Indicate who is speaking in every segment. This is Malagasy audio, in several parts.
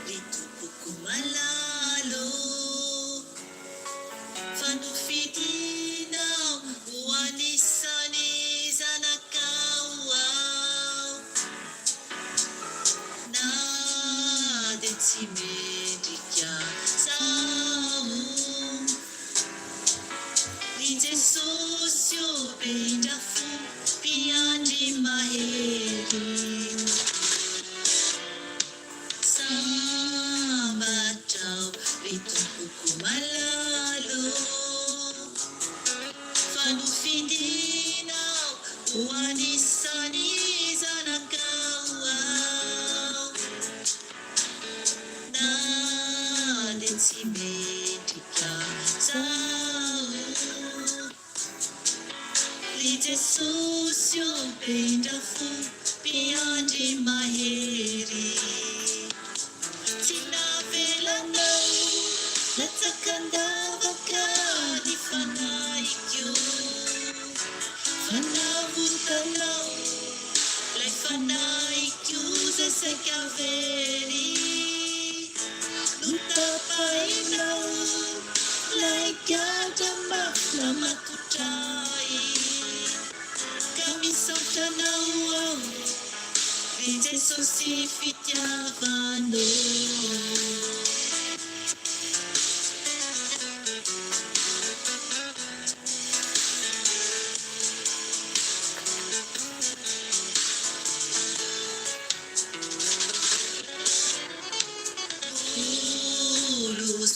Speaker 1: ry tompoko malalo fa nofidinao ho anisany zanakao ao na de tsy mendrika zao ny Jesosy obendra fo mpiandry mahery sambatrao ry tompoko malalo fa nofidinao ho anisany zanakao ao na de tsy mendrika zao ry Jesosy obendra fo mpiandry mahery tsy navelanao latsakandavaka ny fanaiko fanavontanao lay fanaiko zay saika very notapainao lay gadra mafy matotray ka misaotranao ao ry Jesosy fitiavanao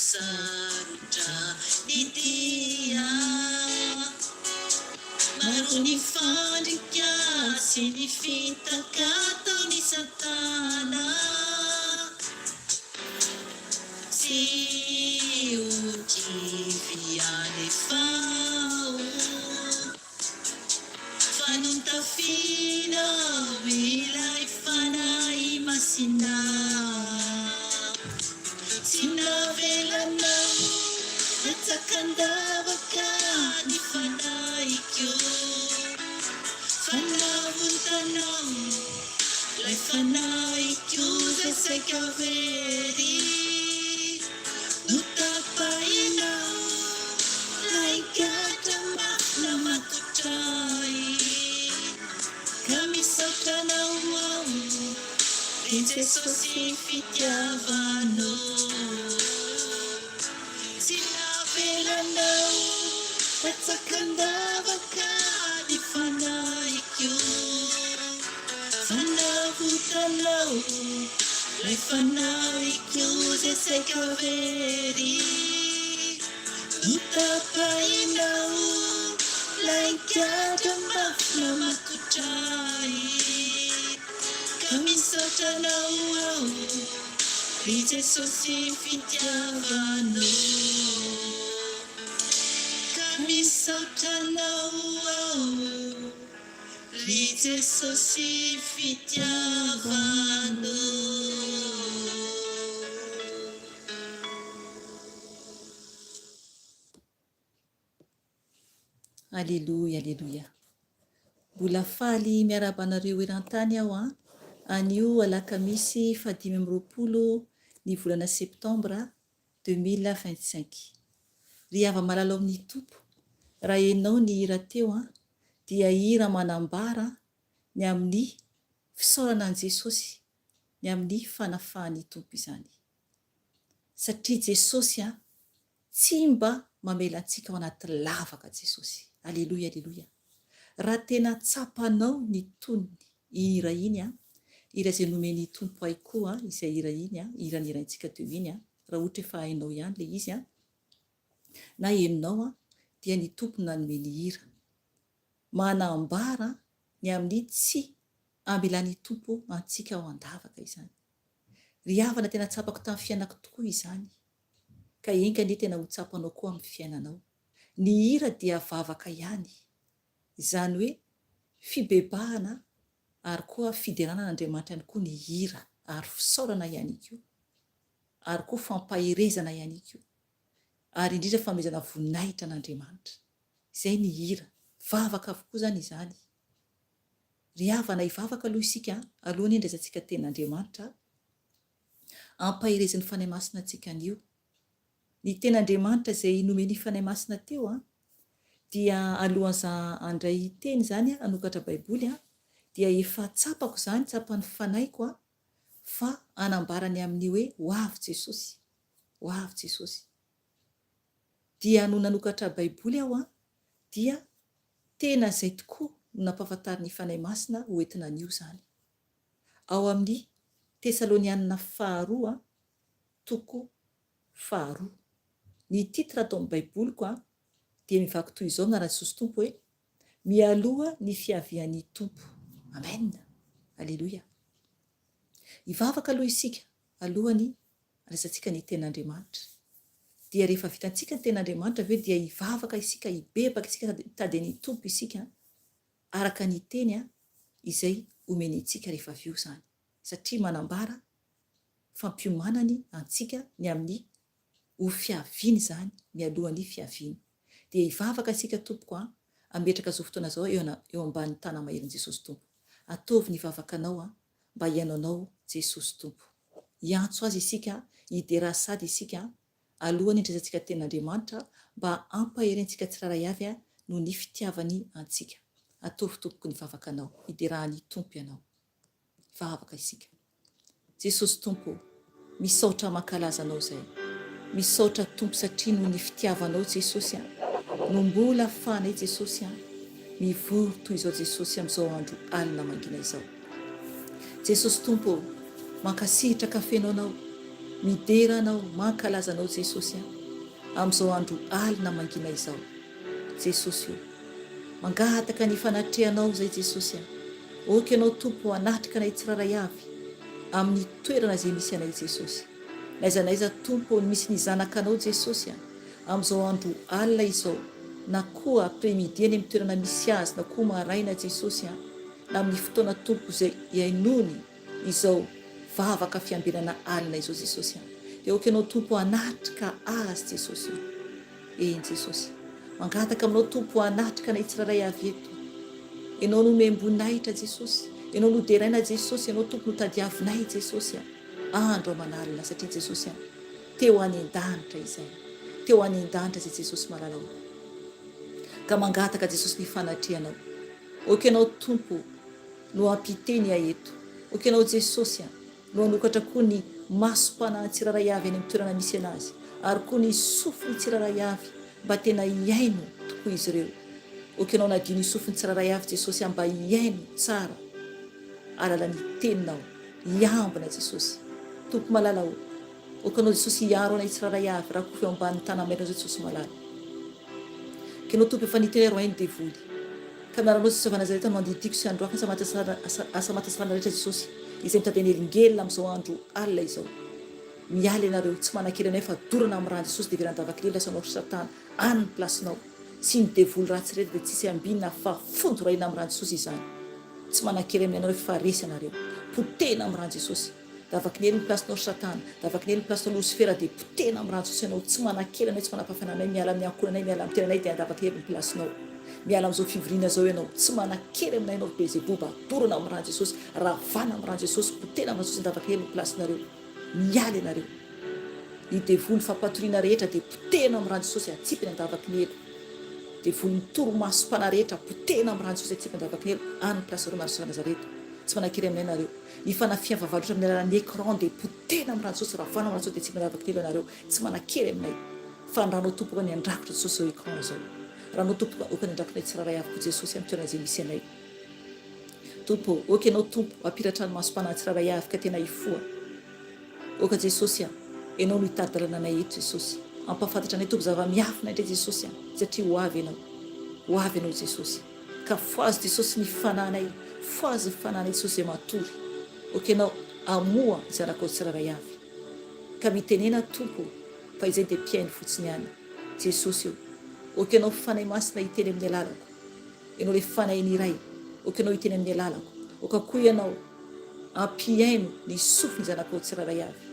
Speaker 1: sarotra ny dia maro ny fandrika sy ny fitaka taony satana tsy okivianefao fa nontafinao ilay fanay masina tsy navelanao latsakandavaka ny fanaiko fanavontanao lay fanaiko zay saika very notapainao lay gadra mafy matotray ka misaotranao ao ry Jesosy fitiavanao tsy navelanao latsakandavaka ny fanaiko fanavontanao lay fanaiko zay saika very notapainao lay gadra mafy matotray ka misaotranao ao ry Jesosy fitiavanao ka misaotranao ao ry Jesosy fitiavanao.
Speaker 2: Alleluia, alleluia. Mbola faly miarabanareo eran-tany aho anio alakamisy 5 ny volana septambra 2025. Ry hava malalo amin'ny tompo, raha ianao ny hira teo dia hira manambara ny amin'ny fisaorana an' Jesosy, ny amin'ny fanafahany tompo izany. Satria Jesosy tsy mba mamela antsika ao anaty lavaka Jesosy. Alleluia, alleluia. Raha tena tsapanao ny tonony hira iny hira izay nomeny tompo ay koa izay hira iny hira niraintsika teo iny raha ohatra efa hainao ihany le izy na henonao dia ny tompo nanome ny hira manambara ny amin'ny tsy ambelany tompo antsika ao andavaka izany. Ry havana tena tsapako tamin'ny fiainako tokoa izany, ka enga anie tena ho tsapanao koa amin'ny fiainanao. Ny hira dia vavaka ihany, izany hoe fibebahana ary koa fideranan'Andriamanitra ihany koa ny hira, ary fisaorana ihany koa, ary koa fampaherezana ihany koa, ary indrindra fanomezana voninahitra an'Andriamanitra. Izay ny hira, vavaka avokoa zany izany. Ry havana hivavaka aloha isika, alohan'ny handraisantsika ten'Andriamanitra, ampahirezin'ny fanahy masina antsika anio. Ny ten'Andriamanitra izay nomeny fanahy masina teo dia alohan'iza andray teny zany anokatra baiboly dia efa tsapako zany, tsapan'ny fanahyko fa anambarany amin'ny hoe ho avy Jesosy, ho avy Jesosy. Dia no nanokatra baiboly aho dia tena izay tokoa no nampahafantariny fanahy masina ho entina anio zany. Ao amin'ny Tesalonianina 2:2. Ny titra atao amin'ny baiboliko dia mivaky toy izao anarany Jesosy Tompo hoe mialoha ny fiavian'ny Tompo. Amen. Alleluia. Hivavaka aloha isika alohany resantsika ny ten'Andriamanitra. Dia rehefa vitantsika ny ten'Andriamanitra aveo dia hivavaka isika, hibebaka isika, tady ny Tompo isika araka ny teny izay omeny itsika rehefa avy eo zany. Satria manambara fampiomanany antsika ny amin'ny ho fiaviany zany, mialohan'ny fiaviany. Dia hivavaka isika tompoko ametraka zao fotoana zao eo ambanin'ny tana maherin' Jesosy Tompo. Ataovy ny vavakanao mba hiainanao Jesosy Tompo. Hiantso azy isika, hidera sady isika alohany indresantsika ten'Andriamanitra mba ampaherentsika tsiraray avy no ny fitiavany antsika. Ataovy tompoko ny vavakanao, hiderahany Tompo ianao. Vavaka isika. Jesosy Tompo, misaotra mankalaza anao zay. Misaotra Tompo satria no ny fitiavanao Jesosy no mbola ahafahanay Jesosy mivory toy izao Jesosy amin'izao andro alina mangina izao. Jesosy Tompo, mankasitraka kafenao anao, midera anao, mankalaza anao Jesosy amin'izao andro alina mangina izao. Jesosy io, mangataka ny fanatrehanao zay Jesosy oky anao Tompo hanatrika anay tsiraray avy amin'ny toerana izay misy anay Jesosy. Naiza Tompo misy ny zanakanao Jesosy amin'izao andro alina izao, na koa après-midi any amin'ny toerana misy azy, na koa maraina Jesosy na amin'ny fotoana Tompo izay iainony izao vavaka fiambinana alina izao Jesosy. Dia oky anao Tompo hanatrika azy Jesosy. Jesosy, mangataka aminao Tompo hanatrika anay tsiraray avy eto. Ianao no membonahitra Jesosy, ianao no deraina Jesosy, ianao Tompo no tadiavinay Jesosy andro aman'alina, satria Jesosy teo any an-danitra izay, teo any an-danitra izay Jesosy malalao. Ka mangataka Jesosy ny fanatrehanao. Oky ianao Tompo no ampiteny eto. Oky ianao Jesosy no anokatra koa ny masom-panahy tsiraray avy any amin'ny toerana misy anazy, ary koa ny sofiny tsiraray avy mba tena hiaino tokoa izy ireo. Oky ianao nadio ny sofiny tsiraray avy Jesosy mba hiaino tsara alalan'ny teninao, hiambina Jesosy. Tompo malalao, oky anao Jesosy hiaro anay tsiraray avy raha koa eo ambanin'ny tana mairana zao Jesosy malala. Kenao Tompo efa niteny roainy devoly. Ka miaranao Jesosy Nazareta no andidiko sy andro hafa asa matasarana rehetra Jesosy izay mitady elingelina amin'izao andro alina izao. Mialy ianareo tsy manan-kely anay fa dorana amin'ny rano Jesosy dia veran-davakely lasanao ry Satana any ny plasinao. Sy ny devoly ratsy rehetra dia tsisy ambinina fa fondroraina amin'ny rano Jesosy izany. Tsy manan-kely aminareo fa resy ianareo. Potena amin'ny rano Jesosy. Davakinely ny plasinao ry Satana, davakinely ny plasinao Lucifera dia potena amin'ny rano Jesosy ianao. Tsy manan-kely anay, tsy manam-pafana anay, miala amin'ny ankohonanay, miala amin'ny tenanay dia davakinely ny plasinao. Miala amin'izao fivoriana zao ianao, tsy manan-kely aminay ianao Beelzeboba, dorana amin'ny rano Jesosy, ravana amin'ny rano Jesosy, potena amin'ny rano Jesosy, davakinely ny plasinareo. Miala ianareo. Ny devoly fampatoriana rehetra dia potena amin'ny rano Jesosy, atsipina davakinely. Devoly mitoromasom-pana rehetra potena amin'ny rano Jesosy, atsipina davakinely any plasareo Jesosy Nazareta. Tsy manan-kely aminay ianareo. Ny fanafiana vavalotra amin'ny alalan'ny écran dia potena amin'ny rano Jesosy, ravana amin'ny rano Jesosy dia atsipina davakinely ianareo. Tsy manan-kely aminay. Fa ny ranao Tompo ny andrakotra Jesosy zao écran zao. Ranao Tompo oka ny andrakonay tsiraray avy koa Jesosy amin'ny toerana izay misy anay. Tompo, oka ianao Tompo ampiratra ny masom-panahy tsiraray avy ka tena hifoha. Oka Jesosy ianao no hitady-dalana anay eto Jesosy. Ampahafantatra anay Tompo zava-miafina indray Jesosy satria ho avy ianao. Ho avy ianao Jesosy. Ka foazy Jesosy ny fananay, foazy ny fananay Jesosy izay matory. Oka ianao amoa zanakao tsiraray avy. Ka mitenena Tompo fa izay dia mpiainy fotsiny ihany. Jesosy io. Oka ianao fanahy masina hiteny amin'ny alalako. Ianao ilay fanahy iray. Oka ianao hiteny amin'ny alalako. Oka koa ianao ampiaino ny sofiny zanakao tsiraray avy.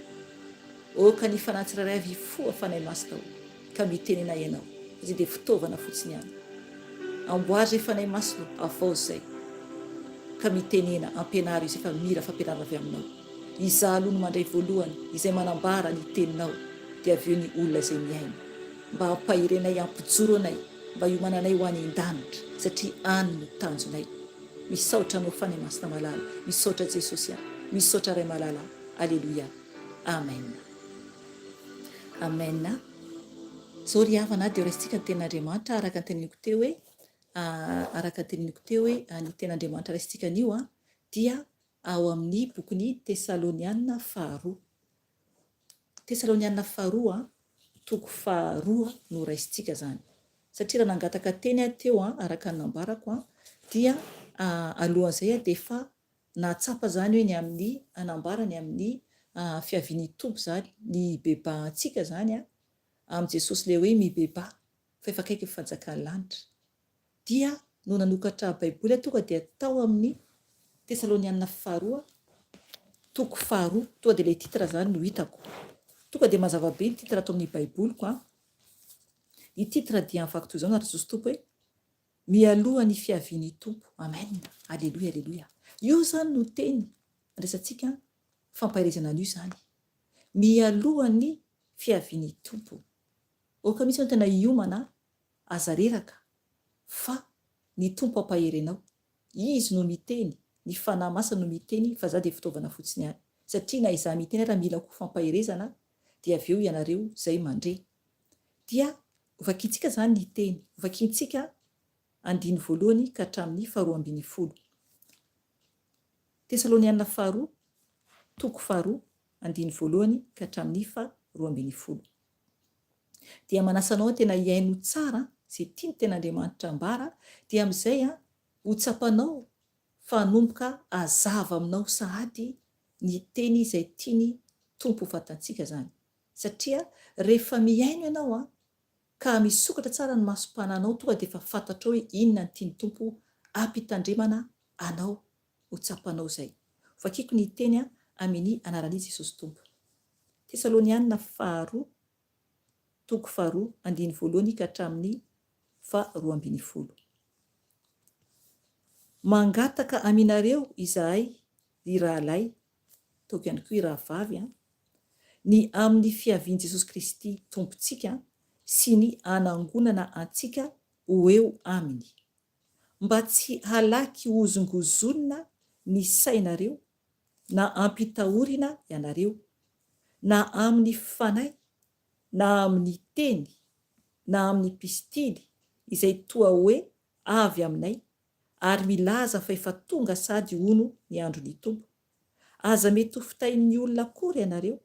Speaker 2: Oka ny fanahy tsiraray avy foa fanahy masina ka mitenena ianao. Izay dia fitaovana fotsiny ihany. Amboary zay fanahy masina avao zay. Ka mitenena ampianary izay fa mira fampianarana avy aminao. izaho aloha no mandray voalohany izay manambara ny teninao dia avy eo ny olona izay miaina mba hampahirenay ampijoro anay mba hiomananay ho any an-danitra satria any no tanjonay. Misaotra anao fany masina malala, misaotra Jesosy ahy, misaotra ray malala. Alleluia, amen. Amen. Zao ry havana dia raisitsika ny tenin'Andriamanitra araka ny teneniko teo hoe ny tenin'Andriamanitra raisitsika anio dia ao amin'ny bokin'ny Tesalonianina faharoa. Tesalonianina faharoa toko faharoa no raisitsika zany satria raha nangataka teny teo araka ny nambarako dia alohan'izay dia efa natsapa zany hoe ny amin'ny anambarany amin'ny fiavian'ny tompo zany ny bebantsika zany amin'ny Jesosy le hoe mibeba fa efa akaiky fanjakan'ny lanitra dia no nanokatra baiboly tonga dia tao amin'ny Tesalonianina faharoa toko faharoa tonga dia ilay titra zany no hitako tonga dia mazava be ny titra ato amin'ny baiboliko ny titra dia afaka toy izao na Jesosy tompo hoe mialohan'ny fiavian'ny tompo. Amen, alleluia, alleluia. Io zany no teny resantsika fampahirezana an'io zany mialohan'ny fiavian'ny tompo. Oka misy no tena hiomana aza reraka fa ny tompo ampaherenao, izy no miteny, ny fanahy masina no miteny fa za dia fitaovana fotsiny ihany satria na izaho miteny raha mila ko fampaherezana dia avy eo ianareo izay mandre dia vakiantsika zany ny teny, vakiantsika 1 ka hatramin'ny 2:10. Tesalonianina faharoa toko faharoa 1 ka hatramin'ny 2:10. Dia manasanao tena hiaino tsara izay tia ny ten'Andriamanitra ambara dia amin'izay ho tsapanao fanomboka azava aminao sahady ny teny izay tiany tompo ho fantatsika zany satria rehefa miaino ianao ka misokatra tsara ny masom-pananao tonga dia efa fantatrao hoe inona ny tiany tompo ampitandremana anao ho tsapanao zay. Vakiko ny teny amin'ny anaran'i Jesosy tompo. Tesalonianina faharoa toko faharoa 1 ka hatramin'ny 2:10. Mangataka aminareo izahay ry rahalahy taoko ihany koa i rahavavy ny amin'ny fiavian'i Jesosy Kristy tompontsika sy ny anangonana antsika ho eo aminy mba tsy halaky hozongozonina ny sainareo na ampitahorina ianareo na amin'ny fanahy na amin'ny teny na amin'ny pistily izay toa hoe avy aminay ary milaza fa efa tonga sady hono ny andron'ny tompo. Aza mety ho fitahin'ny olona akory ianareo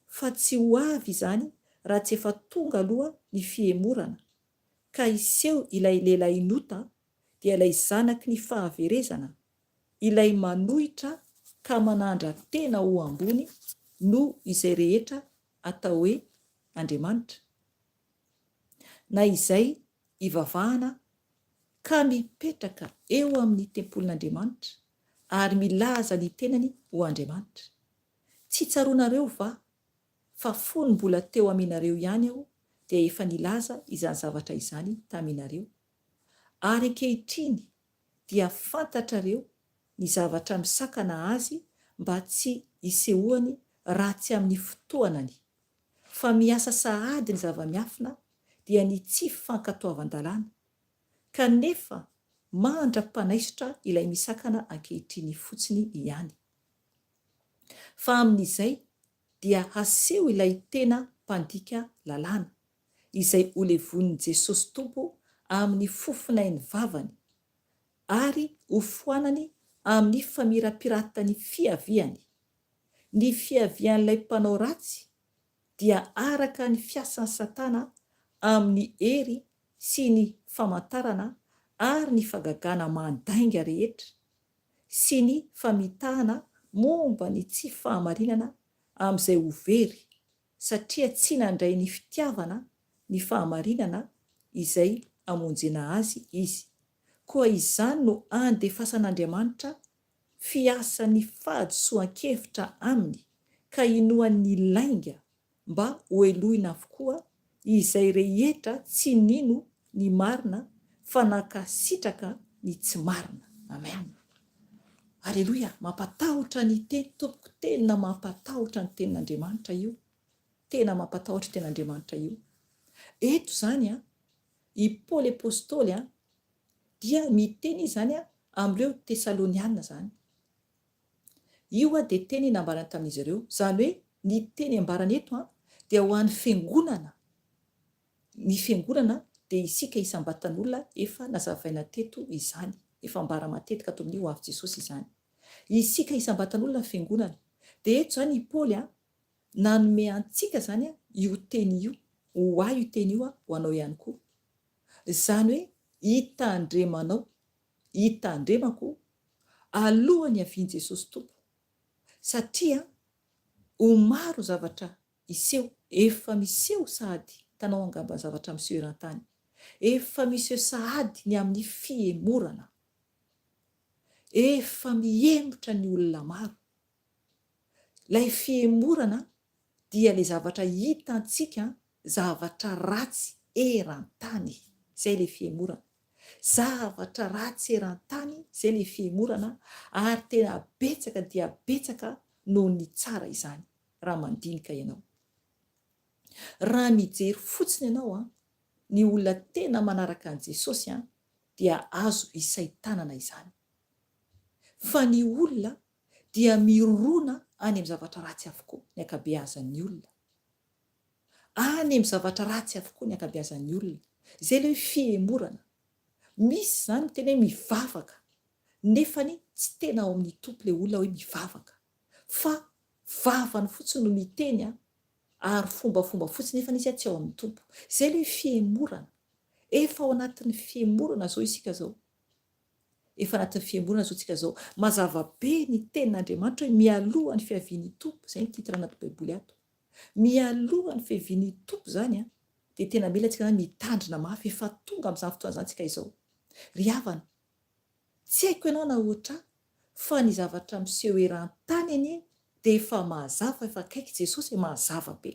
Speaker 2: fa tsy ho avy izany raha tsy efa tonga aloha ny fiemorana ka iseho ilay lehilahy nota dia ilay zanaky ny fahaverezana ilay manohitra ka manandra tena ho ambony no izay rehetra atao hoe Andriamanitra na izay ivavahana ka mipetraka eo amin'ny tempolin'Andriamanitra ary milaza ny tenany ho Andriamanitra. Tsy tsaroanareo va fa fony mbola teo aminareo ihany aho dia efa nilaza izany zavatra izany taminareo ary ankehitriny dia fantatrareo ny zavatra misakana azy mba tsy hisehoany raha tsy amin'ny fotoanany fa miasa sahady ny zava-miafina dia ny tsy fankatoavan-dalàna kanefa mandra-panaisitra ilay misakana ankehitriny fotsiny ihany. Fa amin'izay dia haseho ilay tena mpandika lalàna izay ho levon'i Jesosy tompo amin'ny fofinainy vavany ary ho foanany amin'ny famirapiratany fiaviany. Ny fiavian'ilay mpanao ratsy dia araka ny fiasan'ny Satana amin'ny hery sy ny famantarana ary ny fagagana mandainga rehetra sy ny famitahana momba ny tsy fahamarinana amin'izay ho very satria tsy nandray ny fitiavana ny fahamarinana izay amonjena azy izy. Koa izany no andefasan'Andriamanitra fiasan'ny fahadisoan-kevitra aminy ka inoan'ny lainga mba hoelohina avokoa izay rehetra tsy nino ny marina fa nankasitraka ny tsy marina. Amen. Aleloia, mampatahotra ny teny tompoko, tena mampatahotra ny tenin'Andriamanitra io. Tena mampatahotra ny tenin'Andriamanitra io. Eto zany i Paoly apôstôly dia miteny izany amin'ireo Tesaloniana zany. Io dia teny nambarana tamin'izy ireo, zany hoe ny teny ambarana eto dia ho an'ny fiangonana. Ny fiangonana dia isika isam-batan'olona efa nazavaina teto izany, efa ambara matetika ato amin'ny ho avy Jesosy izany. Isika isam-batan'olona ny fiangonana. Dia eto zany i Paoly nanome antsika zany io teny io, ho ahy io teny io ho anao ihany koa. Zany hoe hitandremako alohan'ny havian'i Jesosy tompo. Satria ho maro zavatra iseho, efa miseho sahady, tanao angamba zavatra miseho eran-tany. Efa miseho sahady ny amin'ny fiemorana. Efa mihemotra ny olona maro. Ilay fiemorana dia ilay zavatra hitantsika, zavatra ratsy eran-tany. Izay ilay fiemorana. Zavatra ratsy eran-tany, izay ilay fiemorana, ary tena betsaka dia betsaka noho ny tsara izany, raha mandinika ianao. Raha mijery fotsiny ianao ny olona tena manaraka an' Jesosy dia azo isaitanana izany. Fa ny olona dia mirona any amin'ny zavatra ratsy avokoa ny ankabeazan'ny olona. Any amin'ny zavatra ratsy avokoa ny ankabeazan'ny olona. Izay ilay fiemorana. Misy zany tena hoe mivavaka, nefany tsy tena ao amin'ny tompo ilay olona hoe mivavaka. Fa vavany fotsiny no miteny ary fombafomba fotsiny nefa izy tsy ao amin'ny tompo. Izay ilay fiemorana. Efa ao anatin'ny fiemorana zao isika zao. Efa anatin'ny fiemorana zao isika zao. Mazava be ny tenin'Andriamanitra hoe mialoha ny fiavian'ny tompo. Izay ny titira anaty baiboly ato. Mialoha ny fiavian'ny tompo zany dia tena mila antsika mitandrina mafy, efa tonga amin'izany fotoana izany tsika izao. Ry havana, tsy haiko ianao na ohatra fa ny zavatra miseho eran-tany anie dia efa mazava, efa akaiky Jesosy, mazava be.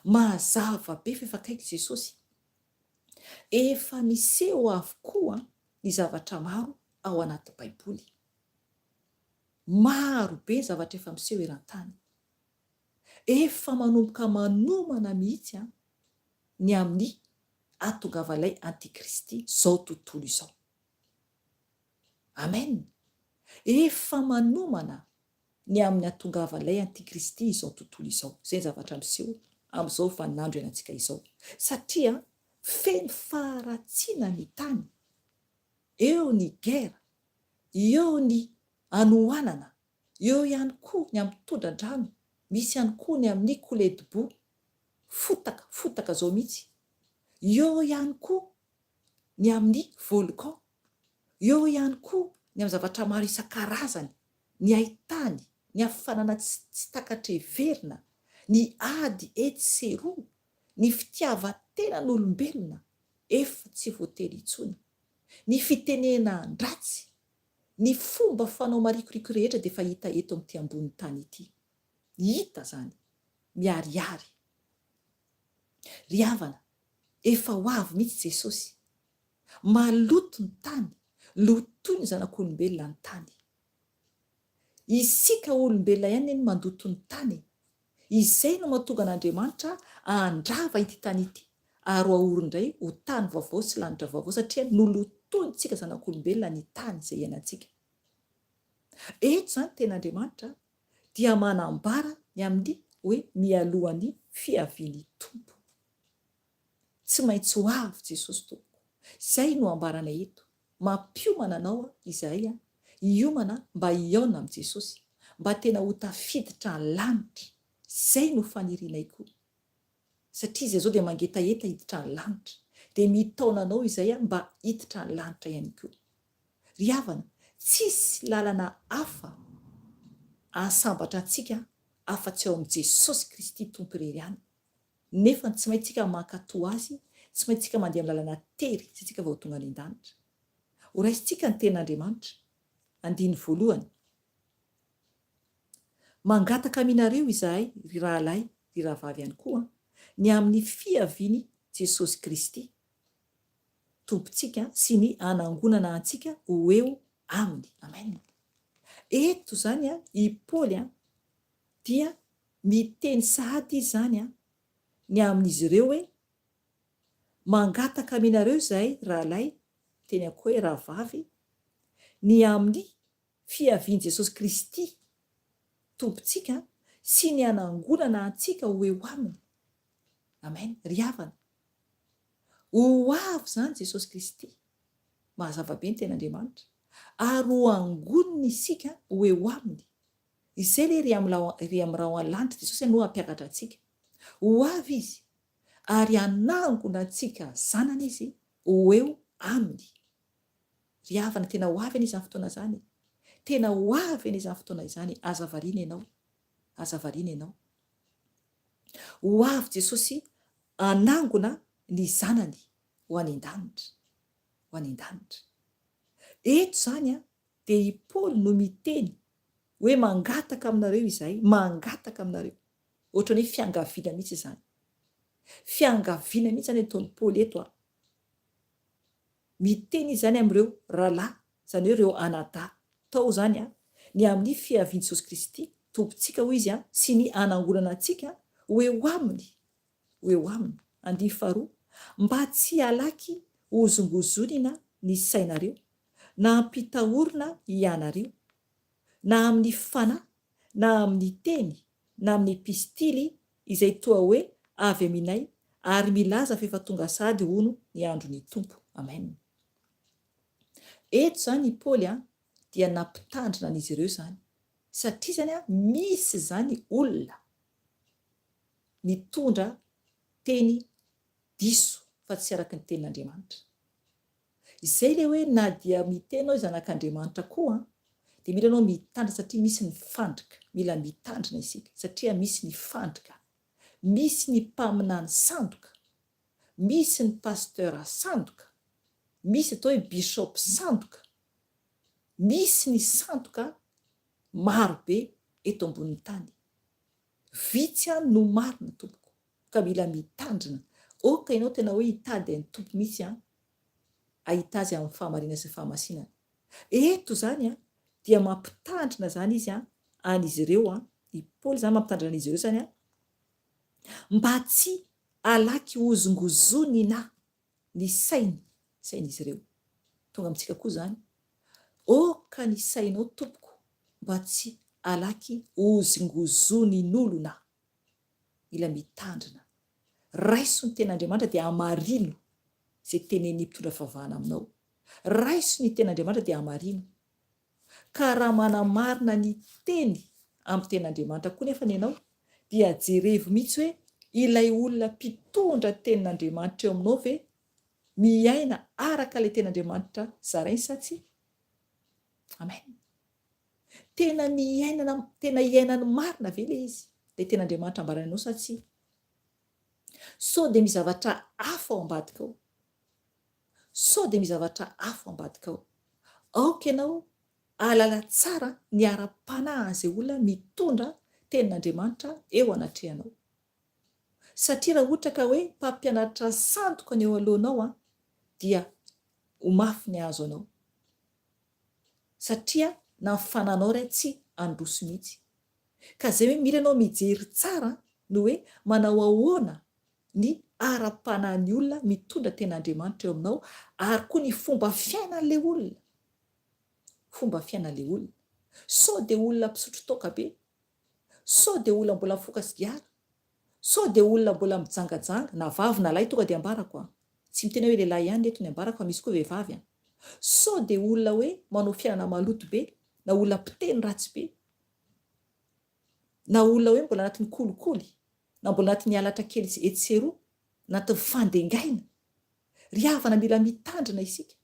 Speaker 2: Mazava be fa efa akaiky Jesosy. Efa miseho avokoa ny zavatra maro ao anaty baiboly. Maro be zavatra efa miseho eran-tany. Efa manomboka manomana mihitsy ny amin'ny atongavalay antikristy zao tontolo izao. Amen. Efa manomana ny amin'ny atongavalay antikristy izao tontolo izao. Izay zavatra miseho amin'izao vaninandro ianantsika izao. Satria feno faharatsiana ny tany. Eo ny gera, eo ny anohanana, eo ihany koa ny amin'ny tondra-drano, misy ihany koa ny amin'ny koledibò, fotaka zao mihitsy. Eo ihany koa ny amin'ny volcan, eo ihany koa ny amin'ny zavatra maro isan-karazany, ny haitany, ny hafanana tsy takatreverina, ny ady etseroa, ny fitiavan-tenan'olombelona efa tsy voatery intsony, ny fitenena andratsy, ny fomba fanao marikoriko rehetra dia efa hita eto amin'ity ambony tany ity. Hita zany, miharihary. Ry havana, efa ho avy mihitsy Jesosy. Maloto ny tany, lotoy ny zanak'olombelona ny tany. Isika olombelona ihany ny mandoto ny tany. Izay no mahatonga an'Andriamanitra handrava ity tany ity, ary ahoro indray ho tany vaovao sy lanitra vaovao, satria nolotointsika zanak'olombelona ny tany izay iainantsika. Eto zany ten'Andriamanitra dia manambara ny amin'ny hoe mialohan'ny fiavian'ny tompo. Tsy maintsy ho avy Jesosy tompoko. Izay no ambarana eto. Mampiomana anao izahay hiomana mba hiaona amin'i Jesosy, mba tena ho tafiditra ny lanitra. Izay no fanirianay koa. Satria izay zao dia mangetaeta hiditra ny lanitra. Dia mitaona anao izay mba hiditra ny lanitra ihany koa. Ry havana, tsisy lalana hafa ahasambatra antsika afa-tsy ao amin'i Jesosy Kristy tompo irery ihany. Nefa tsy maintsika mankatoa azy, tsy maintsika mandeha amin'ny lalana tery sy tsika vao tonga any an-danitra. Ho raisintsika ny tenin'Andriamanitra. Andiny voalohany. Mangataka aminareo izahay, ry rahalahy, ry rahavavy ihany koa, ny amin'ny fiaviany Jesosy Kristy tompontsika sy ny anangonana antsika ho eo aminy. Amen. eto zany a i Paoly a dia miteny sahady izy zany a ny amin'izy ireo hoe mangataka aminareo izay rahalahy teny ako hoe rahavavy ny amin'ny fiavian' Jesosy Kristy tompontsika sy ny anangonana antsika ho eo aminy. Amen. Ry havana ho avy zany Jesosy Kristy mazava be ny ten'Andriamanitra ary ho angoniny isika ho eo aminy. Izay le ry amin'ny raha an-lanitra Jesosy no hampiakatra antsika ho avy izy ary anangona antsika zanany izy ho eo aminy. Ry havana tena ho avy izy amin'ny fotoana zany, tena ho avy izy amin'ny fotoana izany. Azavariana ianao, azavariana ianao. Ho avy Jesosy anangona ny zanany ho any an-danitra, ho any an-danitra. Eto zany a dia i Paoly no miteny hoe mangataka aminareo izahay, mangataka aminareo. Ohatran'ny hoe fiangaviana mihitsy izany, fiangaviana mihitsy zany ataon'ny Paoly eto a. Miteny izy zany amin'ireo rahalahy, izany hoe ireo anadahy tao zany a ny amin'ny fiavian' Jesosy Kristy tompontsika ho izy a sy ny anangonana antsika ho eo aminy, ho eo aminy. 2 mba tsy halaky hozongozonina ny sainareo na hampitahorina ianareo na amin'ny fanahy na amin'ny teny na amin'ny epistily izay toa hoe avy aminay ary milaza fa efa tonga sady hono ny andron'ny tompo. Amen. Eto zany i Paoly a dia nampitandrina an'izy ireo zany satria zany a misy zany olona mitondra teny diso fa tsy araky ny tenin'Andriamanitra. Izay le hoe na dia mitenao zanak'Andriamanitra koa dia mila anao mitandrina satria misy ny fandrika, mila mitandrina isika satria misy ny fandrika, misy ny mpaminany sandoka, misy ny pasteur sandoka, misy atao hoe bishop sandoka, misy ny sandoka marobe eto ambonin'ny tany. Vitsy a no marina tompoko ka mila mitandrina. Oka ianao tena hoe hitady ny tompo mihitsy a ahita azy amin'ny fahamarina sy fahamasinana. Eto zany a dia mampitandrina zany izy a an'izy ireo a, i Paoly zany mampitandrina an'izy ireo zany a mba tsy halaky hozongozonina ny sain'izy ireo. Tonga amintsika koa zany, oka ny sainao tompoko mba tsy halaky hozongozonin'olona. Mila mitandrina. Raiso ny ten'Andriamanitra dia hamarino izay tenen'ny mpitondra favahana aminao. Raiso ny ten'Andriamanitra dia hamarino. Ka raha manamarina ny teny amin'ny ten'Andriamanitra koa nefa ianao dia jerevo mihitsy hoe ilay olona mpitondra tenin'Andriamanitra eo aminao ve miaina araka ilay ten'Andriamanitra zarainy sa tsy? Amen. Tena iainany marina ve le izy ilay ten'Andriamanitra ambarany anao sa tsy? So dia mizavatra hafa ao ambadika ao, so dia mizavatra hafa ao ambadika ao. Aoka ianao ahalala tsara ny ara-panahy izay olona mitondra tenin'Andriamanitra eo anatrehanao. Satria raha ohatra ka hoe mpampianatra sandoka ny eo alohanao a dia ho mafy ny azo anao. Satria na ny fananao ray tsy androso mihitsy. Ka zay hoe mila anao mijery tsara no hoe manao ahoana ny ara-panahin'ny olona mitondra ten'Andriamanitra eo aminao ary koa ny fomba fiainan'ilay olona. Fomba fiainan'ilay olona. So dia olona mpisotro toaka be, so dia olona mbola mifoka sigara, so dia olona mbola mijangajanga na vavy na lahy tonga dia ambarako a. Tsy mitena hoe lehilahy ihany eto ny ambarako fa misy koa vehivavy a. So dia olona hoe manao fiainana maloto be, na olona mpiteny ratsy be, na olona hoe mbola anatin'ny kolikoly, na mbola anatin'ny halatra kely etseroa, anatin'ny fandengaina. Ry havana mila mitandrina isika.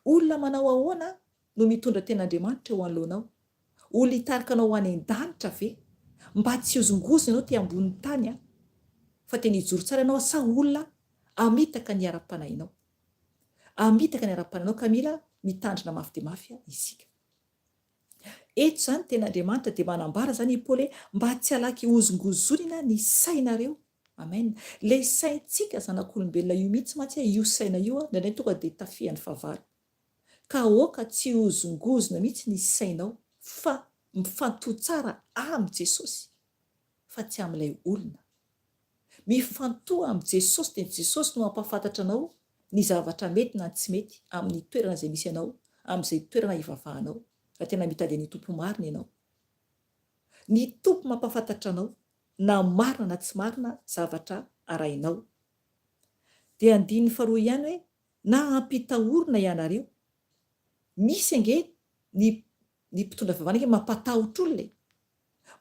Speaker 2: Olona manao ahoana no mitondra ten'Andriamanitra eo anoloanao? Olona hitarika anao any an-danitra ve? Mba tsy hozongozona ianao ty ambonin'ny tany a, fa tena hijoro tsara ianao sa olona amitaka ny ara-panahinao. Amitaka ny ara-panahinao ka mila mitandrina mafy dia mafy isika. Eto zany ten'Andriamanitra dia manambara zany i Paoly mba tsy halaky hozongozonina ny sainareo. Amen. Le saintsika zanak'olombelona io mihitsy mantsy io saina io ndraindray tonga dia tafihan'ny fahavalo. Ka oka tsy hozongozona mihitsy ny sainao fa mifantohy tsara amin'ny Jesosy fa tsy amin'ilay olona. Mifantohy amin'ny Jesosy dia Jesosy no mampafantatra anao ny zavatra mety na tsy mety amin'ny toerana izay misy ianao, amin'izay toerana ivavahanao, raha tena mitady ny tompo marina ianao. Ny tompo mampafantatra anao na marina na tsy marina zavatra arahinao. Dia andininy faharoa ihany hoe na ampitahorina ianareo. Misy ange ny mpitondra fivavahana mampatahotra olona.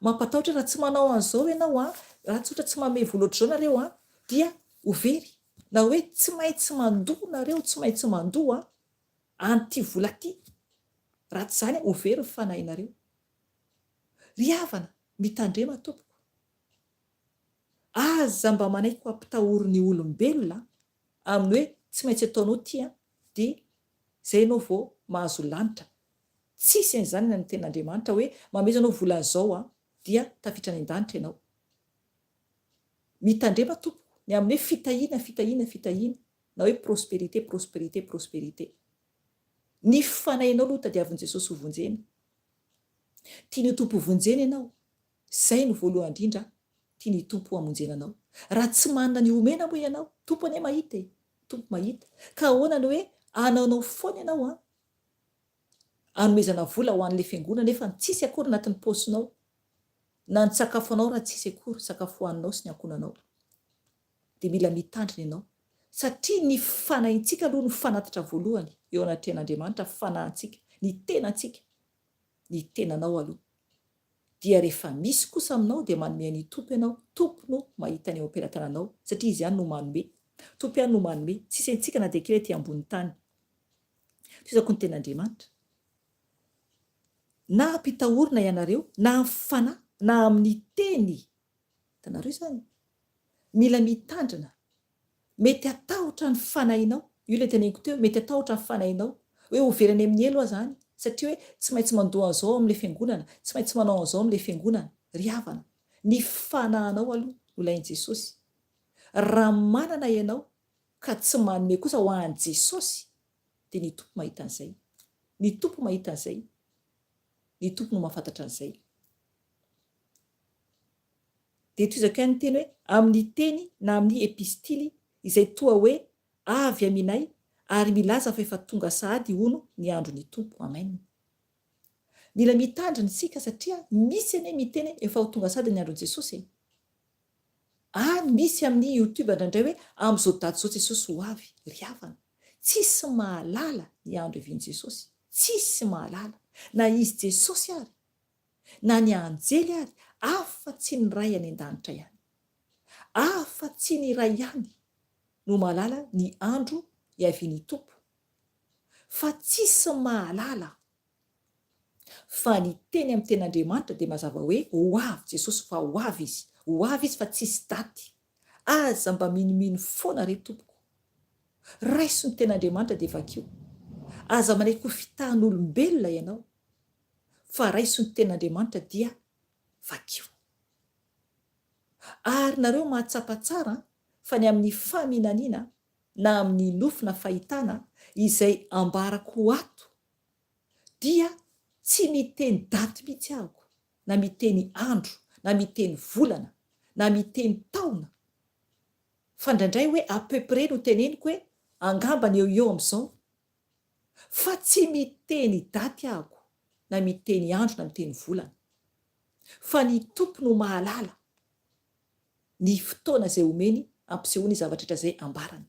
Speaker 2: Mampatahotra raha tsy manao an'izao ianao raha tsotra tsy manome vola ohatr'izao nareo dia ho very. Na hoe tsy maintsy mandoa nareo, tsy maintsy mandoa an'ity vola ty. Raha tsy izany ho very ny fanahinareo. Ry havana, mitandrema tompoko. Aza mba manaiky ampitahory ny olombelona amin'ny hoe tsy maintsy ataonao ty dia zay ianao vao mahazo lanitra. Tsisy an'izany na ny ten'Andriamanitra hoe mameza anao vola izao dia tafiditra any an-danitra ianao. Mitandrema tompoko ny amin'ny hoe fitahiana na hoe prospérité. Ny fanahinao aloha tadiavin'i Jesosy ho vonjena. Tiany tompo vonjena ianao, izay no voalohany indrindra tiany tompo hamonjena anao. Raha tsy manana ny omena moa ianao, tompo anie mahita tompo mahita. Ka ahoana ny hoe anaonao foana ianao anomezana vola ho an'ilay fiangonana nefa tsisy akory anatin'ny paosinao. Na ny sakafonao raha tsisy akory sakafo hohaninao sy ny ankonanao. Dia mila mitandrina ianao. Satria ny fanahintsika aloha no fanatitra voalohany eo anatin'Andriamanitra, fanahintsika, ny tenantsika, ny tenanao aloha. Dia rehefa misy kosa aminao dia manome ny tompo ianao, tompo no mahita ny eo am-pelatananao satria izy ihany no manome. Tompo ihany no manome, tsisy antsika na dia kely ety ambony tany. Tizako ny ten'Andriamanitra. Na ampitahorina ianareo, na amin'ny fanahy, na amin'ny teny. Hitanareo izany? Mila mitandrina. Mety atahotra ny fanahinao. Io ilay teneniko teo, mety atahotra ny fanahinao. Hoe ho very any amin'ny elo zany. Satria hoe tsy maintsy mandoa an'izao amin'ilay fiangonana, tsy maintsy manao an'izao amin'ilay fiangonana. Ry havana, ny fanahinao aloha ho lain'i Jesosy. Raha manana ianao ka tsy manome kosa ho an'i Jesosy dia ny tompo mahita an'izay. Ny tompo mahita an'izay. Ny tompo no mahafantatra an'izay. Dia toizako ihany ny teny hoe amin'ny teny na amin'ny epistily izay toa hoe avy aminay ary milaza fa efa tonga sahady hono ny andron'ny tompo. Amen. Mila mitandrina isika satria misy anie miteny efa ho tonga sahady ny andron'i Jesosy. Misy amin'ny YouTube indraindray hoe amin'izao daty izao Jesosy ho avy. Ry havana, tsisy mahalala ny andro ivian'i Jesosy. Tsisy mahalala. Na izy Jesosy ary, na ny anjely ary, afa-tsy ny ray any an-danitra ihany. Afa-tsy ny ray ihany no mahalala ny andro iavian'ny tompo. Fa tsisy mahalala. Fa ny teny amin'ny ten'Andriamanitra dia mazava hoe ho avy Jesosy, fa ho avy izy. Ho avy izy fa tsisy daty. Aza mba minomino foana re tompoko. Raiso ny ten'Andriamanitra dia vakio. Aza manaiky ho fitahan'olombelona ianao. Fa raiso ny ten'Andriamanitra dia vakio. Ary nareo mahatsapa tsara fa ny amin'ny faminaniana na amin'ny nofina fahitana izay ambarako ho ato dia tsy miteny daty mihitsy ahako, na miteny andro, na miteny volana, na miteny taona. Fa indraindray hoe à peu près no teneniko hoe angambany eo amin'izao. Fa tsy miteny daty ahako, na miteny andro, na miteny volana. Fa ny tompo no mahalala ny fotoana izay omeny ampisehoany ny zavatra rehetra izay ambarany.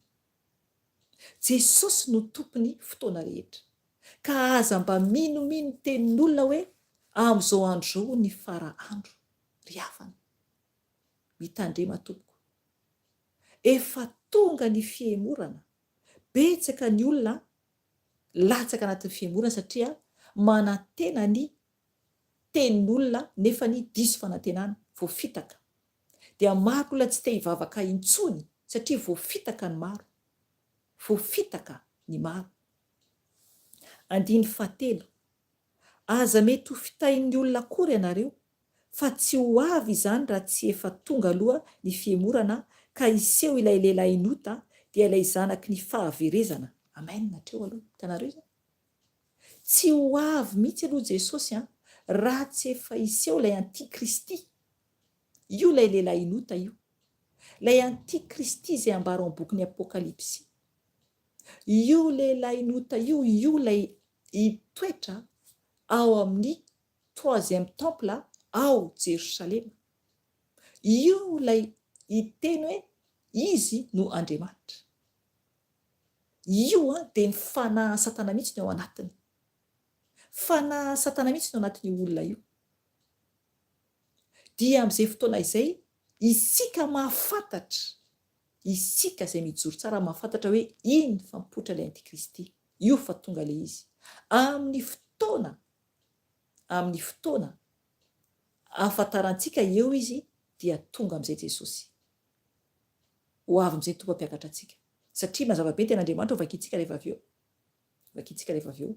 Speaker 2: Jesosy no tompony fotoana rehetra. Ka aza mba minomino tenin'olona hoe amin'izao andro izao ny farahandro. Ry havana, mitandrema tompoko. Efa tonga ny fiemorana. Betsaka ny olona latsaka anatin'ny fiemorana satria manantena ny tenin'olona nefa ny diso fanantenana voafitaka. Dia maro olona tsy te hivavaka intsony satria voafitaka ny maro. Voafitaka ny maro. Andiny fahatelo. Aza mety ho fitahin'ny olona akory ianareo fa tsy ho avy izany raha tsy efa tonga aloha ny fiemorana ka iseho ilay lehilahy nota dia ilay zanaky ny fahaverezana. Amen. Hatreo aloha. Hitanareo izany? Tsy ho avy mihitsy aloha Jesosy raha tsy efa iseho ilay antikristy. Io ilay lehilahy inota io, ilay antikristy izay ambara ao boky ny apokalipsy. Io lehilahy inota io ilay hitoetra ao amin'ny 3e temple ao Jerosalema. Io ilay hiteny hoe izy no Andriamanitra. Io dia ny fanahy Satana mihitsy no ao anatiny. Fanahy Satana mihitsy no anatin'io olona io. Dia amin'izay fotoana izay isika mahafantatra, isika izay mijoro tsara mahafantatra hoe iny fampotra ilay antikristy. Io fa tonga ilay izy. Amin'ny fotoana ahafantarantsika eo izy dia tonga amin'izay Jesosy. Ho avy amin'izay tompam-piakatra antsika. Satria mazava be ny ten'Andriamanitra ho vakiantsika rehefa avy eo. Vakiantsika rehefa avy eo.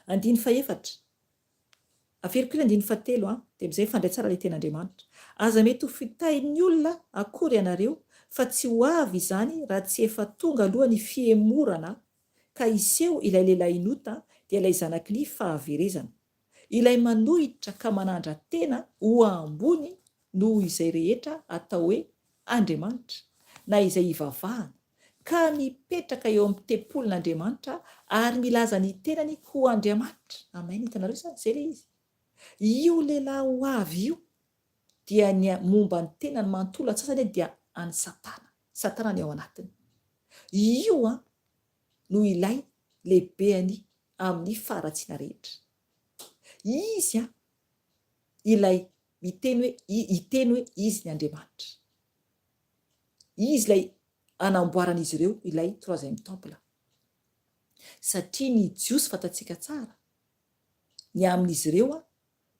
Speaker 2: 4 averiko 7 dia amin'izay fandray tsara ilay ten'Andriamanitra. Aza mety ho fitahin'ny olona akory ianareo fa tsy ho avy izany raha tsy efa tonga aloha ny fiemorana ka iseho ilay lehilahy inota dia ilay zanak'ny fahaverezana. Ilay manohitra ka manandra tena ho ambony noho izay rehetra atao hoe Andriamanitra na izay hivavahana ka mipetraka eo amin'ny tempolin'Andriamanitra ary milaza ny tenany ho Andriamanitra. Amen. Hitanareo sa izay ilay izy. Io lehilahy ho avy io dia ny momba ny tenany manontolo atsasany dia any Satana. Satana ny ao anatiny. Io no ilay lehibeany amin'ny faharatsiana rehetra. Izy ilay hiteny hoe izy ny Andriamanitra. Izy ilay anamboaran'izy ireo ilay 3e temple. Satria ny jiosy fantatsika tsara ny amin'izy ireo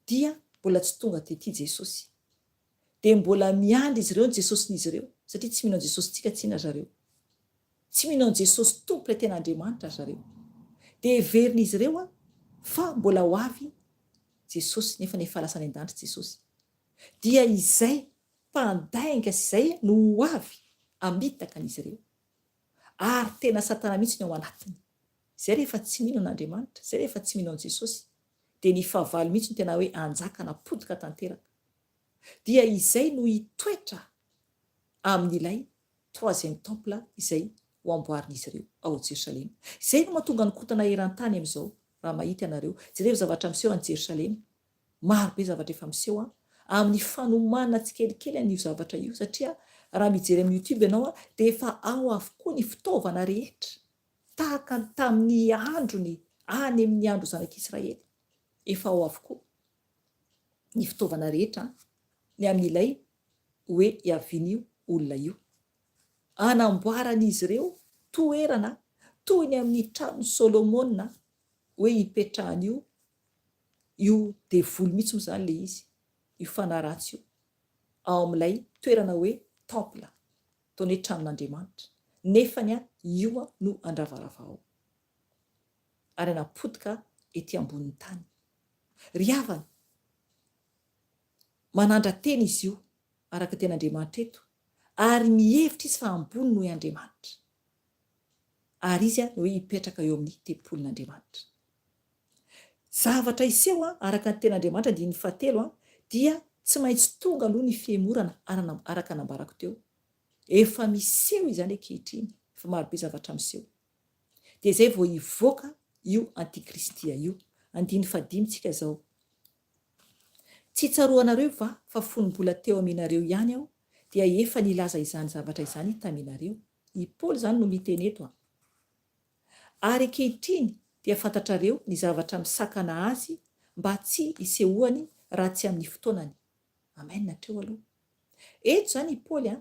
Speaker 2: dia mbola tsy tonga tety Jesosy. Dia mbola miandry izy ireo ny Jesosyn'izy ireo. Satria tsy mino Jesosy tsika tsina zareo. Tsy mino Jesosy tompo ilay tena Andriamanitra zareo. Dia heverin'izy ireo fa mbola ho avy Jesosy nefa efa lasa any an-danitra Jesosy. Dia izay mpandainga sy izay no ho avy amitaka an'izy ireo. Ary tena Satana mihitsy no ao anatiny. Izay rehefa tsy mino an'Andriamanitra, izay rehefa tsy mino Jesosy, dia ny fahavalo mihitsy no tena hoe anjaka napotika tanteraka. Dia izay no hitoetra amin'ilay 3e temple izay ho amboarin'izy ireo ao Jerosalema. Izay no mahatonga ny kotana eran-tany amin'izao raha mahita ianareo. Jereo zavatra miseho any Jerosalema. Maro be zavatra efa miseho amin'ny fanomanana tsikelikely an'io zavatra io satria raha mijery amin'ny YouTube ianao dia efa ao avokoa ny fitaovana rehetra tahaka tamin'ny androny any amin'ny andro zanak'Israely. Efa ao avokoa ny fitaovana rehetra ny amin'ilay hoe hiavian'io olona io. Anamboaran'izy ireo toerana toy ny amin'ny trano Solomona hoe hipetrahan'io devoly mihitsy moa izany ilay izy. Io fanaratsy io ao amin'ilay toerana hoe temple toy ny tranon'Andriamanitra. Nefany io no andravarava ao. Ary anapotika ety ambonin'ny tany. Ry havana, manandra tena izy io araka ten'Andriamanitra eto ary mihevitra izy fa ambony noho Andriamanitra. Ary izy no hoe hipetraka eo amin'ny tempolin'Andriamanitra. Zavatra iseho araka ny ten'Andriamanitra 7 dia tsy maintsy tonga aloha ny fiemorana araka nambarako teo. Efa miseho izany ankehitriny, efa maro be zavatra miseho. Dia izay vao hivoaka io antikristia io. 5 tsika izao. Tsy tsaroanareo fa fonombola teo aminareo ihany aho dia efa nilaza izany zavatra izany taminareo. I Paoly izany no miteny eto. Ary ankehitriny dia fantatrareo ny zavatra misakana azy mba tsy hisehoany raha tsy amin'ny fotoanany. Amen hatreo aloha. Eto izany i Paoly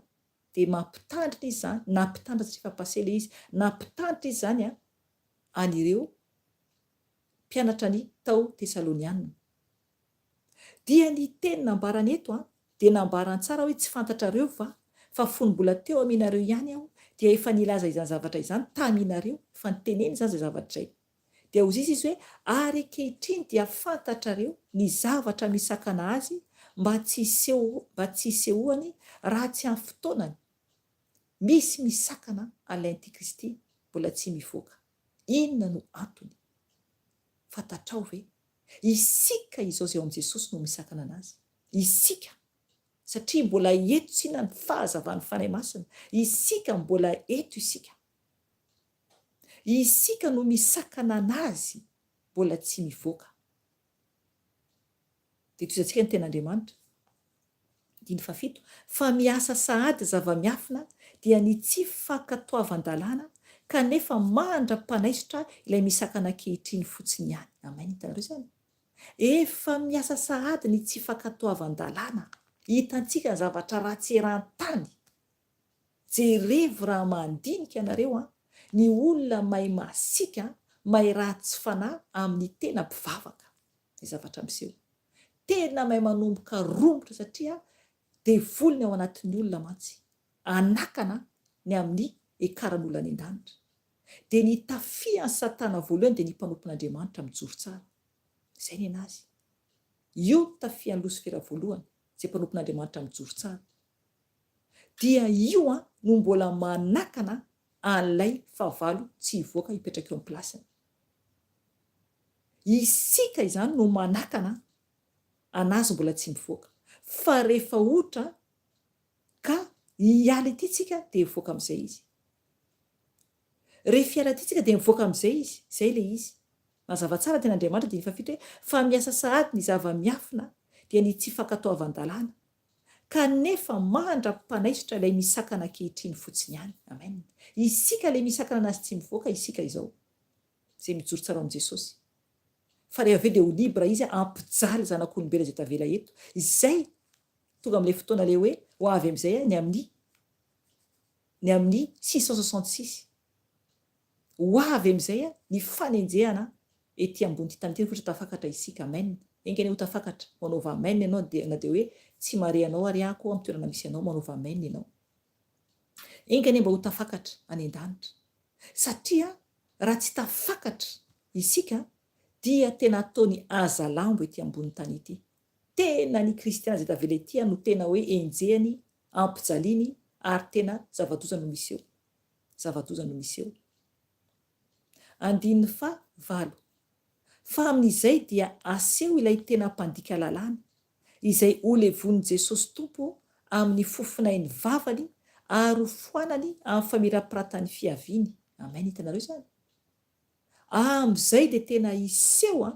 Speaker 2: dia mampitandrina izy izany, nampitandrina tsy fampasela izy, nampitandrina izy izany an'ireo mpianatra ny tao Tesalonianina. Dia ny teny nambarany eto dia nambarany tsara hoe tsy fantatrareo fa fonombola teo aminareo ihany aho dia efa nilaza izany zavatra izany taminareo, fa niteneny izany izay zavatra izay. Dia hozy izy hoe ary ankehitriny dia fantatrareo ny zavatra misakana azy mba tsy hisehoany raha tsy amin'ny fotoanany. Misy misakana an'ilay antikristy mbola tsy mivoaka. Inona no antony? Fantatrao ve? isika izao zay eo amin'i Jesosy no misakana anazy. Isika satria mbola eto tsina ny fahazavan'ny fanahy masina. Isika mbola eto isika. Isika no misakana anazy mbola tsy mivoaka. Dia toizantsika ny ten'Andriamanitra. 7 fa miasa sahady zava-miafina dia ny tsy fankatoavan-dalàna kanefa mandra-panaisitra ilay misakana ankehitriny fotsiny ihany. Amen. Hitanareo izany? Efa miasa sahady ny tsy fankatoavan-dalàna. Hitantsika ny zavatra ratsy eran-tany. Jerevo raha mandinika ianareo ny olona mahay masika, mahay ratsy fanahy amin'ny tena mpivavaka. Ny zavatra miseho. Tena mahay manomboka rombotra satria devolony ao anatin'ny olona mantsy. Anakana ny amin'ny ekaran'olona any an-danitra. Dia ny tafian'ny satana voalohany dia ny mpanompon'Andriamanitra mijoro tsara. Izay ny anazy. Io tafian'ny Losifera voalohany, izay mpanompon'Andriamanitra mijoro tsara. Dia io no mbola manakana an'ilay fahavalo tsy hivoaka hipetraka eo amin'ny plasiny. Isika izany no manakana anazy mbola tsy mivoaka. Fa rehefa ohatra ka hiala ity tsika dia mivoaka amin'izay izy. Rehefa hiala ity tsika dia mivoaka amin'izay izy. Izay ilay izy. Mazava tsara tena Andriamanitra dia ny fa miasa sahady ny zava-miafina dia ny tsy fankatoavan-dalàna kanefa mandra-panaisitra ilay misakana ankehitriny fotsiny ihany. Amen. Isika ilay misakana anazy tsy mivoaka, isika izao. Izay mijoro tsara amin'i Jesosy. Fa rehefa avy eo dia ho libra izy ampijaly zanak'olombelona izay tavela eto. Izay tonga amin'ilay fotoana ilay hoe ho avy amin'izay ny amin'ny 666. Ho avy amin'izay ny fanenjehana ety ambony tany ity fotra tafakatra isika. Amen. Engany ho tafakatra manaova amen ianao dia na dia hoe tsy mare anao ary ako amin'ny toerana misy anao manaova amen ianao. Engany mba ho tafakatra any an-danitra. Satria raha tsy tafakatra isika dia tena ataony azalambo ety ambony tany ity. Tena ny kristiana izay tavela ety no tena hoe enjehany, ampijaliany ary tena zava-doza no misy eo. Zava-doza no misy eo. 9 fa amin'izay dia aseho ilay tena mpandika lalàna izay ho levon'i Jesosy Tompo amin'ny fofinainy vavany ary ho foanany amin'ny famirapiratany fiaviany. Amen. Hitanareo izany? Amin'izay dia tena iseho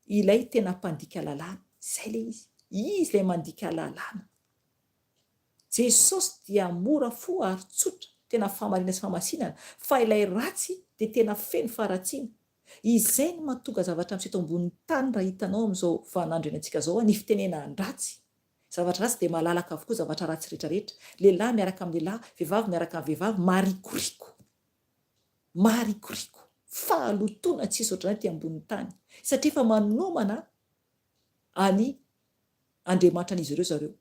Speaker 2: ilay tena mpandika lalàna. Izay ilay izy. Izy ilay mandika lalàna. Jesosy dia mora fo ary tsotra, tena famarina sy famasinana, fa ilay ratsy dia tena feno faharatsiana. Izay no mahatonga zavatra miseto ambonin'ny tany raha hitanao amin'izao vaninandro iainantsika izao ny fitenena-dratsy. Zavatra ratsy dia malalaka avokoa zavatra ratsy rehetrarehetra. Lehilahy miaraka amin'ny lehilahy, vehivavy miaraka amin'ny vehivavy, marikoriko. Marikoriko. Fahalotoana tsisy ohatran'izay ety ambonin'ny tany. Satria efa manomana any Andriamanitra an'izy ireo zareo.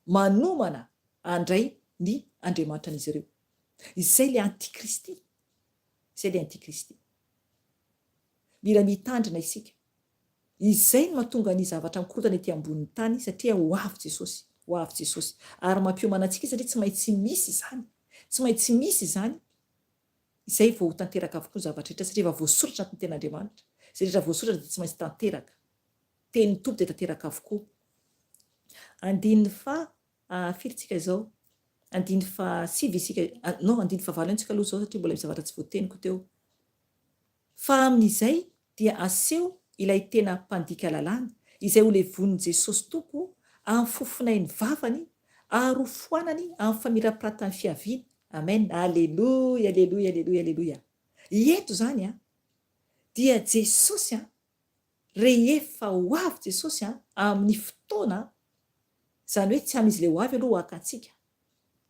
Speaker 2: Manomana andray ny Andriamanitra an'izy ireo. Izay ilay antikristy. Izay ilay antikristy. Mila mitandrina isika. Izay no mahatonga ny zavatra mikorotana ety ambonin'ny tany satria ho avy Jesosy. Ho avy Jesosy. Ary mampiomana antsika satria tsy maintsy misy izany. Tsy maintsy misy izany. Izay vao ho tanteraka avokoa ny zavatra rehetra satria efa voasoratra anatin'ny ten'Andriamanitra. Izay rehetra voasoratra dia tsy maintsy tanteraka. Tenin'ny Tompo dia tanteraka avokoa. 9 firintsika izao. 9 isika. Non, 9 antsika aloha izao satria mbola misy zavatra tsy voateniko teo. Fa amin'izay dia aseho ilay tena mpandika lalàna izay ho levon'i Jesosy Tompo amin'ny fofinainy vavany ary ho foanany amin'ny famirapiratany fiaviany. Amen. Alleluia, alleluia, alleluia, alleluia. Eto izany dia Jesosy rehefa ho avy Jesosy amin'ny fotoana, izany hoe tsy amin'izy ilay ho avy aloha ho akantsika.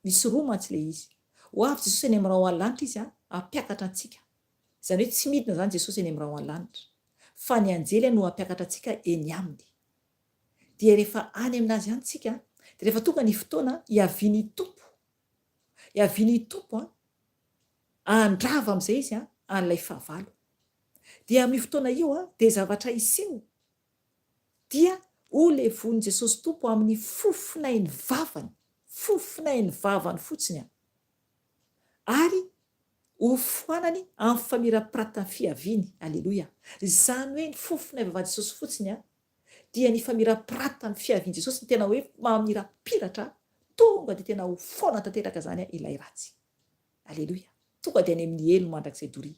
Speaker 2: Misy roa mantsy ilay izy. Ho avy Jesosy eny amin'ny rao any lanitra izy hampiakatra antsika. Izany hoe tsy midina izany Jesosy eny amin'ny rao any lanitra. Fa ny anjely no hampiakatra antsika eny aminy. Dia rehefa any aminazy any tsika, dia rehefa tonga ny fotoana hiavian'ny Tompo. Hiavian'ny Tompo handrava amin'izay izy an'ilay fahavalo. Dia amin'ny fotoana io dia zavatra iseho. Dia ho levon'i Jesosy Tompo amin'ny fofinainy vavany fotsiny. Ary ho foanany amin'ny famirapiratany fiaviany. Alleloia. Izany hoe ny fofona vavahany Jesosy fotsiny dia ny famirapiratany fiaviany Jesosy ny tena hoe mamirapiratra, tonga dia tena ho foana tanteraka zany ilay ratsy. Alleloia. Tonga dia any amin'ny elo mandrakizay doria.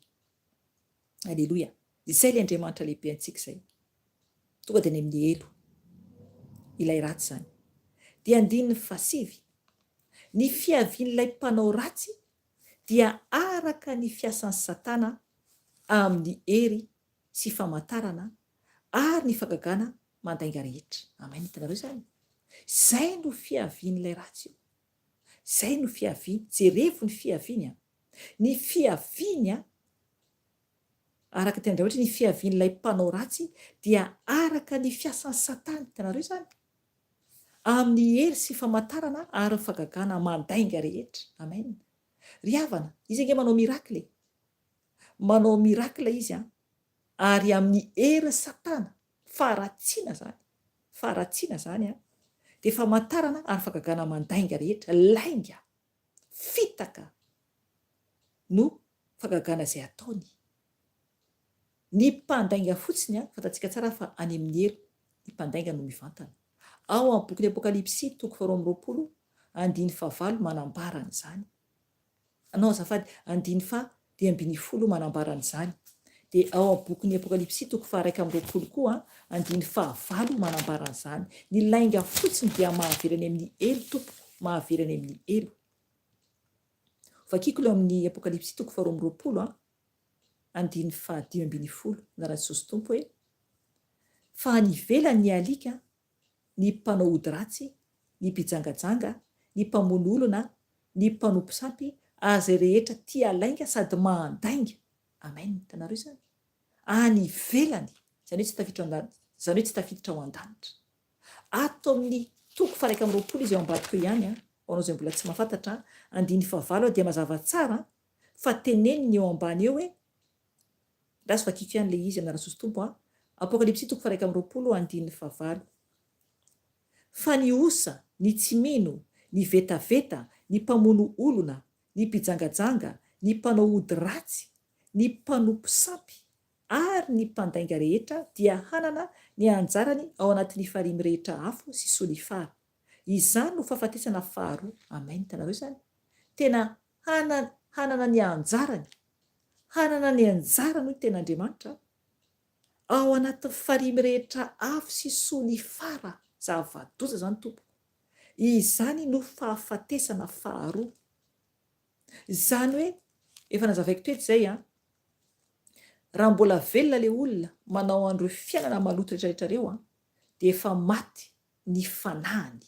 Speaker 2: Alleloia. Izay le Andriamanitra lehibe antsika izay. Tonga dia any amin'ny elo ilay ratsy zany. Dia andininy fasivy, ny fiavian'ilay mpanao ratsy dia araka ny fiasan'ny Satana amin'ny hery sy famantarana ary ny fagagana mandainga rehetra. Amen. Hitanareo zany. Zay no fiavian'ilay ratsy io. Zay no fiaviany. Jerevo ny fiaviany. Ny fiaviany araka tena ohatra ny fiavian'ilay mpanao ratsy dia araka ny fiasan'ny Satana. Hitanareo zany. Amin'ny hery sy famantarana ary fagagana mandainga rehetra. Amen. Ry havana, izy ange manao mirakle. Manao mirakle izy ary amin'ny hery Satana, faratsiana zany. Faratsiana zany dia famantarana ary fagagana mandainga rehetra, lainga, fitaka no fagagana izay ataony. Ny mpandainga fotsiny fantatsika tsara fa any amin'ny hery ny mpandainga no mivantana. Ao amin'ny bokin'ny Apokalipsy 4:9 manambara an'izany. No azafady 9:10 manambara an'izany. Dia ao amin'ny bokin'ny Apokalipsy 1:9 koa 9:9 manambara an'izany. Ny lainga fotsiny dia mahaverany amin'ny elo tompoko, mahaverany amin'ny elo. Vakiko eo amin'ny Apokalipsy 2:12 5:10 naran'i Jesosy Tompo hoe: fa ny ivelany ny alika, ny mpanao ody ratsy, ny mpijangajanga, ny mpamono olona, ny mpanompo sampy, azy rehetra tia lainga sady mandainga. Amen. Hitanareo zany. Any ivelany, zany hoe tsy tafiditra ao an-danitra. Ato amin'ny 1:20 izy ao ambadika ihany ho anao izay mbola tsy mahafantatra 9:9 dia mazava tsara fa teneniny eo ambany eo hoe raha sy vakiko ihany le izy amin'ny Jesosy Tompo Apokalipsy 1:20 fa ny osa, ny tsimino, ny vetaveta, ny mpamono olona, ny mpijangajanga, ny mpanao ody ratsy, ny mpanompo sampy ary ny mpandainga rehetra dia hanana ny anjarany ao anatin'ny farimy rehetra afo sy solifara. Izany no fahafatesana faharoa. Amen. Hitanareo zany. Tena hanana ny anjarany. Hanana ny anjarany hoy tena Andriamanitra ao anatin'ny farimy rehetra afo sy solifara. Zava-doza zany tompo. Izany no fahafatesana faharoa. Izany hoe efa nazavaiko toetra izay raha mbola velona le olona manao an'ireo fiainana maloto rehetrarehetra dia efa maty ny fanahany.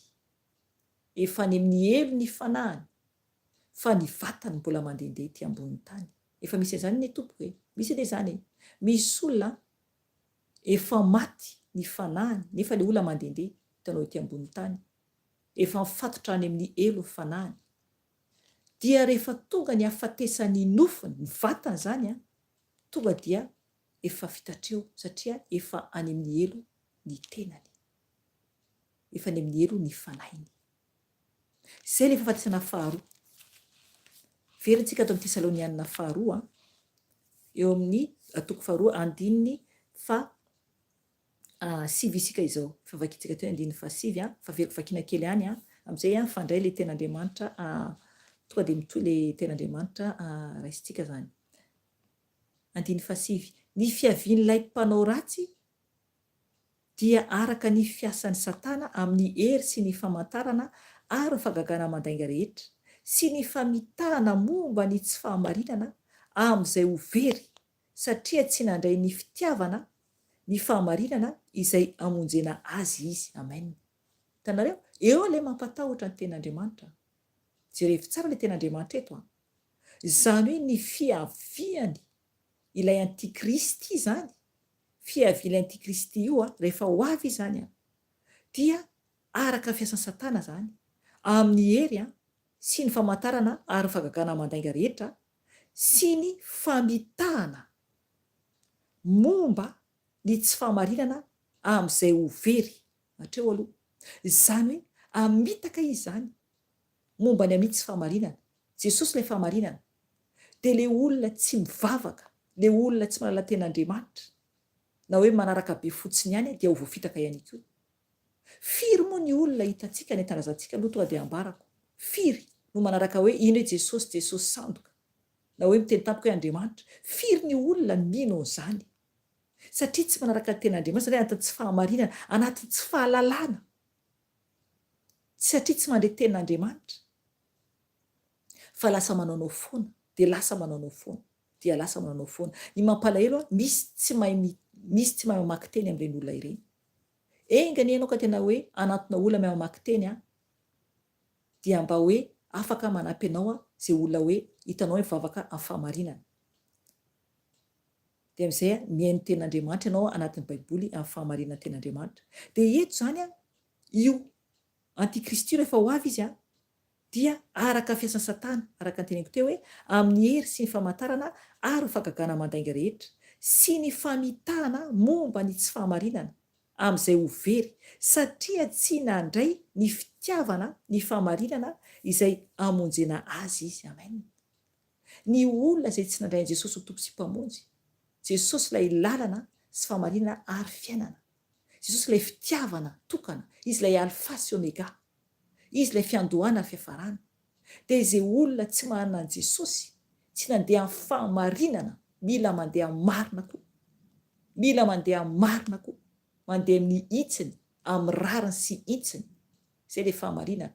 Speaker 2: Efa any amin'ny elo ny fanahany. Fa ny vatany mbola mandehandeha ety ambonin'ny tany. Efa misy izany ny tompoko hoe misy edy izany. Misy olona efa maty ny fanahany nefa le olona mandehandeha hitanao ety ambonin'ny tany. Efa mifatotra any amin'ny elo ny fanahany. Dia rehefa tonga ny hafatesany nofony, ny vatany zany tonga dia efa fitatreo satria efa any amin'ny elo ny tenany. Efa any amin'ny elo ny fanainy. Zay le fahafatesana faharoa. Verintsika ato amin'ny Tesalonianina faharoa eo amin'ny 2:2 fa sivy isika izao. Fa vakitsika teo 9:7 fa veriko vakina kely ihany amin'izay fandray le ten'Andriamanitra tonga dia mitohy le ten'Andriamanitra raisitsika zany. 9:7 ny fiavian'ilay mpanao ratsy dia araka ny fiasan'ny Satana amin'ny hery sy ny famantarana ary ny fagagana mandainga rehetra sy ny famitahana momba ny tsy fahamarinana amin'izay ho very satria tsy nandray ny fitiavana ny fahamarinana izay amonjena azy izy. Amen. Hitanareo? Eo ilay mampatahotra ny ten'Andriamanitra. Jerevo tsara le ten'Andriamanitra eto. Izany hoe ny fiaviany ilay antikristy zany. Fiavian'ilay antikristy io rehefa ho avy izany dia araka fiasan'ny Satana zany amin'ny hery sy ny famantarana ary ny fagagana mandainga rehetra sy ny famitahana momba ny tsy fahamarinana amin'izay ho very. Hatreo aloha. Izany hoe amitaka izy zany momba ny amin'ny tsy fahamarinana. Jesosy ilay fahamarinana. dia le olona tsy mivavaka, le olona tsy manala ten'Andriamanitra na hoe manaraka be fotsiny ihany dia ho voafitaka ihany koa. Firy moa ny olona hitantsika ny tanàzantsika aloha tonga dia ambarako, firy no manaraka hoe ino hoe Jesosy sandoka na hoe miteny tampoka hoe Andriamanitra. Firy ny olona mino an'izany satria tsy manaraka ny ten'Andriamanitra, satria anatin'ny tsy fahamarinana, anatin'ny tsy fahalalana, satria tsy mandray tenin'Andriamanitra fa lasa manaonao foana dia lasa manaonao foana dia lasa manaonao foana. Ny mampalahelo misy tsy mahay mamaky teny amin'ireny olona ireny. Engany ianao ka tena hoe anatona olona mahay mamaky teny dia mba hoe afaka manampy anao izay olona hoe hitanao hoe mivavaka amin'ny fahamarinana. Dia amin'izay mihaino ten'Andriamanitra ianao anatin'ny Baiboly amin'ny fahamarinana ten'Andriamanitra. Dia eto izany io antikristy rehefa ho avy izy dia araka fiasan'ny Satana, araka ny teneniko teo hoe amin'ny hery sy ny famantarana ary ny fahagagana mandainga rehetra sy ny famitahana momba ny tsy fahamarinana amin'izay ho very, satria tsy nandray ny fitiavana ny fahamarinana izay amonjena azy izy. Amen. Ny olona izay tsy nandray an'i Jesosy ho tompo sy mpamonjy, Jesosy ilay lalana sy fahamarinana ary fiainana, Jesosy ilay fitiavana tokana, izy ilay alfa sy omega, izy ilay fiandohana ary fiafarana. Dia izay olona tsy manana an'i Jesosy, tsy nandeha amin'ny fahamarinana, mila mandeha marina koa, mila mandeha marina koa, mandeha amin'ny hitsiny, amin'ny rariny sy hitsiny, izay ilay fahamarinana.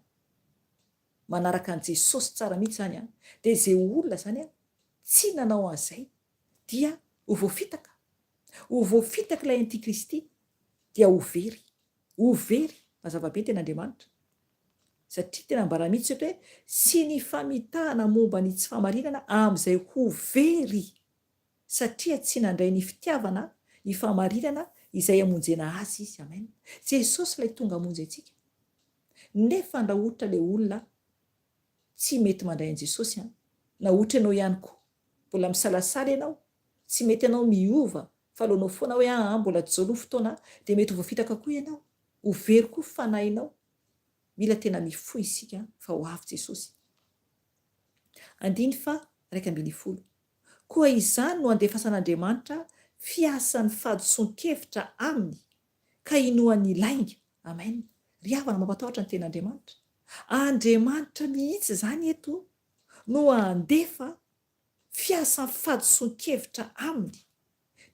Speaker 2: Manaraka an'i Jesosy tsara mihitsy izany dia izay olona izany tsy nanao an'izay dia ho voafitaka ilay antikristy dia ho very mazava be ten'Andriamanitra, satria tena ambara mihitsy hoe sy ny famitahana momba ny tsy fahamarinana amin'izay ho very, satria tsy nandray ny fitiavana ny fahamarinana izay amonjena azy izy. Amen. Jesosy ilay tonga amonjy antsika, nefa raha ohatra ilay olona tsy mety mandray an'i Jesosy na ohatra ianao ihany koa mbola misalasala ianao, tsy mety ianao miova fa alohanao foana hoe mbola tsy zao aloha fotoana dia mety ho voafitaka koa ianao, ho very koa fanahinao. Mila tena mifoy isika fa ho avy Jesosy. 1:10 koa izany no andefasan'Andriamanitra fiasan'ny fahadison-kevitra aminy ka inoan'ny lainga. Amen. Ry havana mampatahotra ny ten'Andriamanitra. Andriamanitra mihitsy izany eto no andefa fiasan'ny fahadison-kevitra aminy,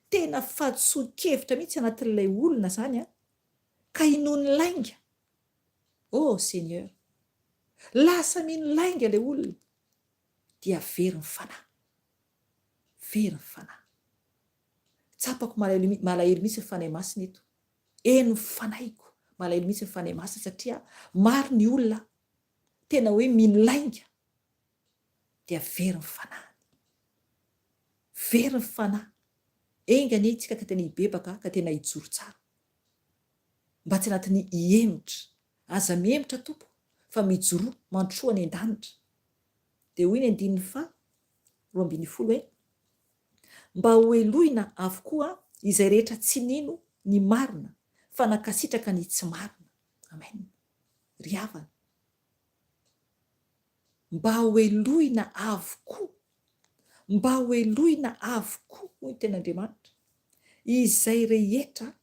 Speaker 2: tena fahadison-kevitra mihitsy anatin'ilay olona izany ka inoan'ny lainga. Oh Seigneur, lasa mino lainga ilay olona dia very ny fanahy, very ny fanahy. Tsapako malahelo mihitsy ny fanahy masina eto, eno ny fanahiko, malahelo mihitsy ny fanahy masina satria maro ny olona tena hoe mino lainga dia very ny fanahy, very ny fanahy. Engany itsika ka tena hibebaka ka tena hijoro tsara mba tsy anatin'ny hiemotra, aza miemotra tompo fa mijoro mantroa ny an-danitra. Dia hoy ny 2:12 hoe mba ho eloina avokoa izay rehetra tsy nino ny marina fa nankasitraka ny tsy marina. Amen. Ry havana, mba ho eloina avokoa, mba ho eloina avokoa hoy ny ten'Andriamanitra izay rehetra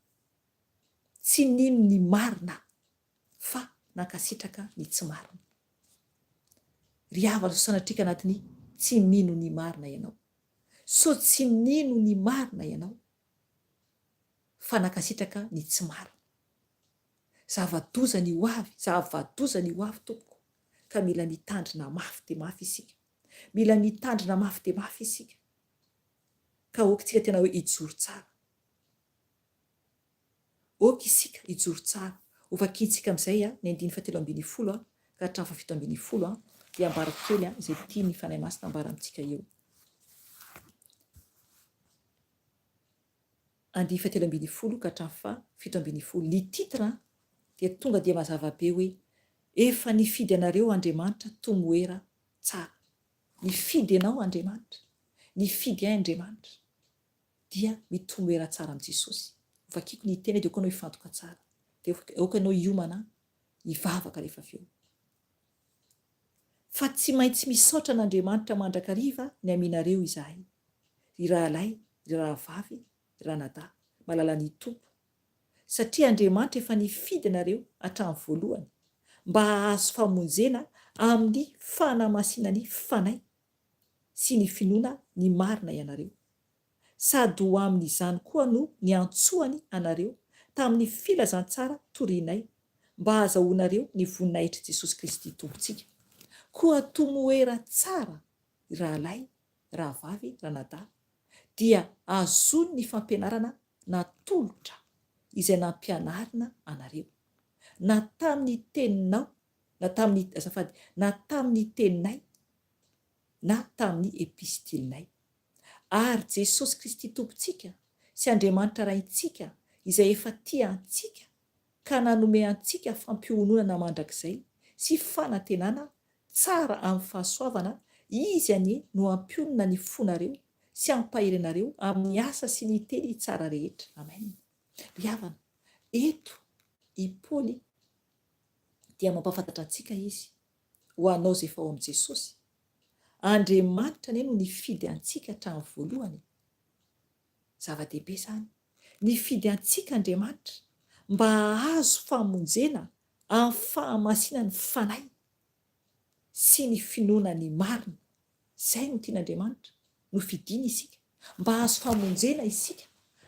Speaker 2: tsy nino ny marina fa nankasitraka ny tsy marina. Ry havana, so sanatrika anatiny tsy mino ny marina ianao, so tsy nino ny marina ianao fa nankasitraka ny tsy marina. Zava-doza ny ho avy, zava-doza ny ho avy tompoko, ka mila mitandrina mafy dia mafy isika, mila mitandrina mafy dia mafy isika ka okintsika tena hoe hijoro tsara, oka isika hijoro tsara. Ho vakiantsika amin'izay ny 17:20 ka hatramin'ny 17:20 dia ambarako kely izay tia ny fanahy masina ambara amintsika eo. 17:20 ka hatramin'ny 17:20. Ny titra dia tonga dia mazava be hoe efa nifidy anareo Andriamanitra tomoera tsara. Nifidy ianao Andriamanitra, nifidy ahy Andriamanitra dia mitomoera tsara amin'i Jesosy. Vakiako ny teny dia okanao hifantoka tsara, dia okanao hiomana hivavaka rehefa avy eo. fa tsy maintsy misaotra an'Andriamanitra mandrakariva ny aminareo izahay, ry rahalahy, ry rahavavy, ranadahy, malala ny tompo, satria Andriamanitra efa nifidy anareo hatramin'ny voalohany mba hahazo famonjena amin'ny fanamasinany fanahy sy ny finoana ny marina ianareo, sady ho amin'izany koa no niantsoany anareo tamin'ny filazantsara torianay mba hahazahoanareo ny voninahitry Jesosy Kristy tompontsika. Koa tomoera tsara rahalahy, rahavavy, ranadahy, dia azony ny fampianarana natolotra izay nampianarina anareo, na tamin'ny teninao, na tamin'ny teninay, na tamin'ny epistilinay. Ary Jesosy Kristy tompontsika sy Andriamanitra raintsika izay efa tia antsika ka nanome antsika fampiononana mandrakizay sy fanantenana tsara amin'ny fahasoavana, izy anie no ampionona ny fonareo sy ampahirinareo amin'ny asa sy ny teny tsara rehetra. Amen. Ry havana, eto i Paoly dia mampafantatra antsika izy ho anao izay efa ao amin'i Jesosy. Andriamanitra anie no nifidy antsika hatramin'ny voalohany. Zava-dehibe izany. Nifidy antsika Andriamanitra mba hahazo famonjena amin'ny fahamasinany fanahy sy ny finoana ny marina. Izay no tian'Andriamanitra, no fidiana isika mba hahazo famonjena isika,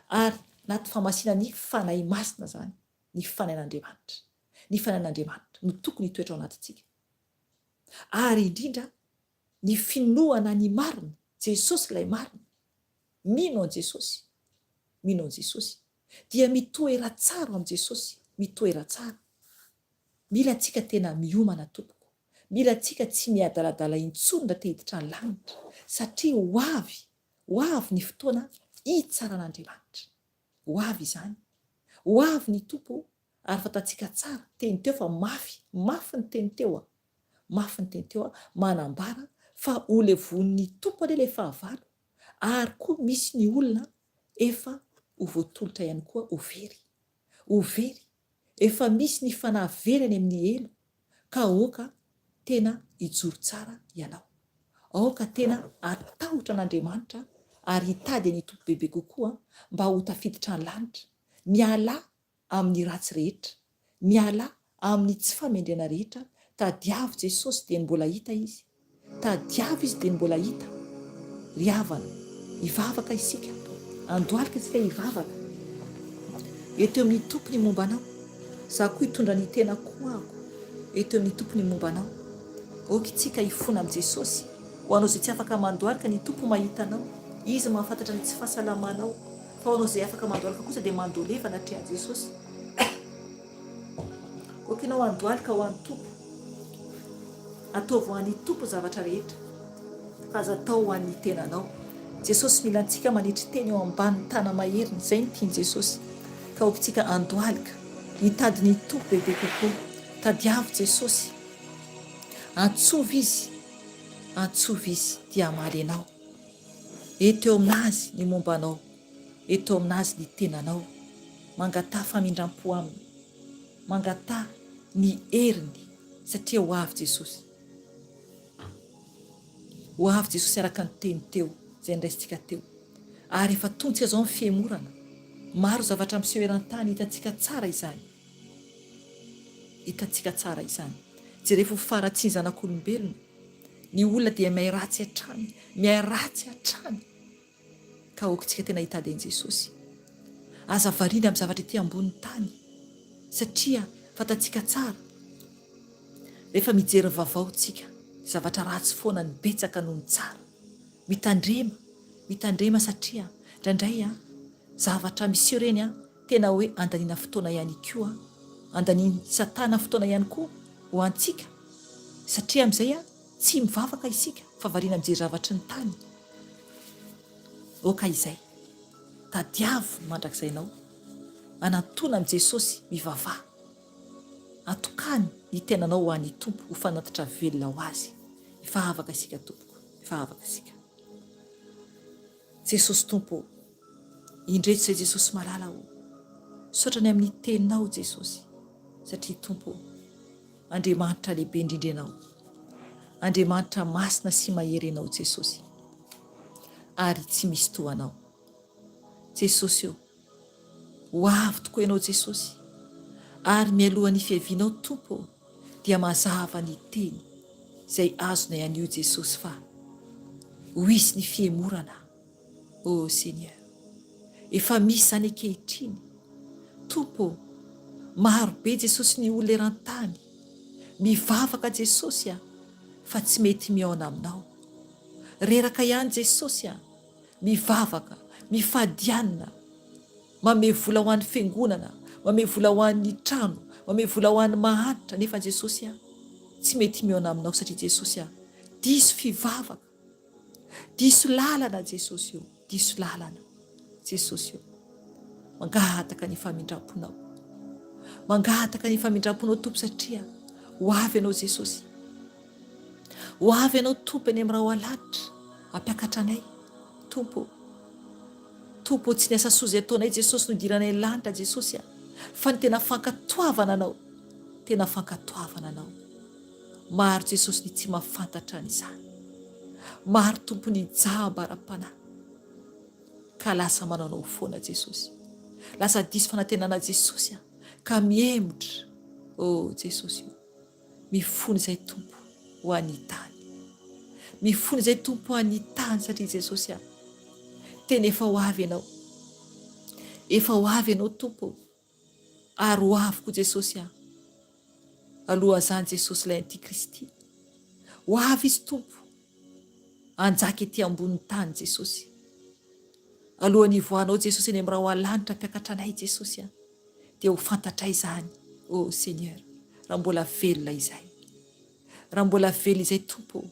Speaker 2: ary naty fahamasinany fanahy masina zany, ny fanahin'Andriamanitra. Ny fanahin'Andriamanitra no tokony hitoetra ao anatintsika. Ary indrindra ny finoana ny marina, Jesosy ilay marina, mino an Jesosy, mino an Jesosy, dia mitoera tsara am Jesosy, mitoera tsara. Mila antsika tena miomana tompoko, mila antsika tsy miadaladala intsony raha te hiditra ny lanitra, satria ho avy ny fotoana hitsaran'Andriamanitra. Ho avy izany, ho avy ny tompo, ary fatantsika tsara, teny teo fa mafy ny teny teo, mafy ny teny teo, manambara fa ho levon'ny tompo anie ilay fahavalo, ary koa misy ny olona efa ho voatolotra ihany koa ho very, efa misy ny fanahy very any amin'ny elo, ka aoka tena hijoro tsara ianao, aoka tena atahotra an'Andriamanitra ary hitady ny tompo bebe kokoa mba ho tafiditra ny lanitra, miala amin'ny ratsy rehetra, miala amin'ny tsy famendrena rehetra. Tadiavo Jesosy dia mbola hita izy, tadiavo izy dia mbola hita. Ry havana, hivavaka isika, andohalika isika hivavaka, eto amin'ny tompony mombanao, za koa hitondra ny tena koako, eto amin'ny tompony mombanao, aoka itsika hifona amin'i Jesosy. Ho anao izay tsy afaka mandohalika, ny tompo mahita anao, izy mahafantatra ny tsy fahasalamanao, fa ho anao izay afaka mandohalika kosa dia mandolevana hatrehan'i Jesosy. Aoka ianao andohalika ho an'ny tompo, ataovy ho an'ny tompo zavatra rehetra, fa aza atao ho an'ny tenanao. Jesosy mila antsika manitry teny eo ambanin'ny tana maheriny, izay ny tiany Jesosy. Ka aoka itsika andohalika, hitady ny tompo bebe kokoa. Tadiavo Jesosy, antsovy izy dia amaly anao. Eto eo aminazy ny mombanao, eto aminazy ny tenanao, mangatà famindram-po aminy, mangatà ny heriny, satria ho avy Jesosy. Ho avy Jesosy araka ny teny teo, izay niraisintsika teo. Ary efa tontsika izao amin'ny fiemorana, maro zavatra miseho eran-tany, hitantsika tsara izany. Hitantsika tsara izany. Jerefo faratsy ny zanak'olombelona, ny olona dia mihay ratsy hatrany, ka aokantsika tena hitady an'i Jesosy. Aza variana amin'ny zavatra ety ambony tany, satria fatantsika tsara, rehefa mijery vavaotsika, zavatra ratsy foana ny betsaka noho ny tsara. Mitandrema satria indraindray zavatra miseho reny tena hoe andaniana fotoana ihany koa, andaniany Satana fotoana ihany koa ho antsika, satria amin'izay tsy mivavaka isika fa variana mijery zavatra ny tany. Oka izay, tadiavo mandrakizainao, anantona amin'i Jesosy mivavaha, atokany ny tenanao ho an'ny tompo, ho fanatitra velona ho azy. Mivavaka isika tompoko, mivavaka isika. Jesosy tompo, indreto izay Jesosy malala ho, saotrany amin'ny teninao Jesosy, satria tompo, Andriamanitra lehibe indrindra ianao. Andriamanitra masina sy mahery ianao Jesosy, ary tsy misy toanao. Jesosy io, ho avy tokoa ianao Jesosy, ary mialohan'ny fiavianao Tompo dia mazava ny teny izay azonay anio Jesosy fa ho hisy ny fiemorana. O Seigneur, efa misy zany ankehitriny Tompo, marobe Jesosy ny olona eran-tany mivavaka Jesosy fa tsy mety miaona aminao. Reraka ihany Jesosy mivavaka, mifadianina, mame vola ho an'ny fiangonana, mame vola ho an'ny trano, mame vola ho an'ny mahantra, nefa Jesosy tsy mety miaona aminao satria Jesosy diso fivavaka, diso lalana Jesosy io, diso lalana Jesosy io. Mangataka ny famindramponao, mangataka ny famindramponao Tompo, satria ho avy ianao Jesosy, ho avy ianao Tompo eny amin'ny raha alanitra hampiakatra anay Tompo. Tompo, tsy ny asa soa izay ataonay Jesosy no idiranay lanitra Jesosy fa ny tena fankatoavana anao, tena fankatoavana anao. Maro Jesosy ny tsy mahafantatra an'izany, maro Tompo ny jaham-bara-panahy, ka lasa mananao foana Jesosy, lasa diso fanantenana Jesosy ka miemotra. O Jesosy, mifony izay Tompo ho an'ny tany, mifony izay Tompo ho an'ny tany, satria Jesosy tena efa ho avy ianao, efa ho avy ianao Tompo, ary ho avy koa Jesosy alohan'izany Jesosy ilay Antikristy, ho avy izy Tompo anjaka ety ambony tany Jesosy, alohan'ny ivoanao Jesosy eny amin'ny raha alanitra mpiakatra anay Jesosy dia ho fantatray izany. O Seigneur, raha mbola velona izay, raha mbola velona izay Tompo,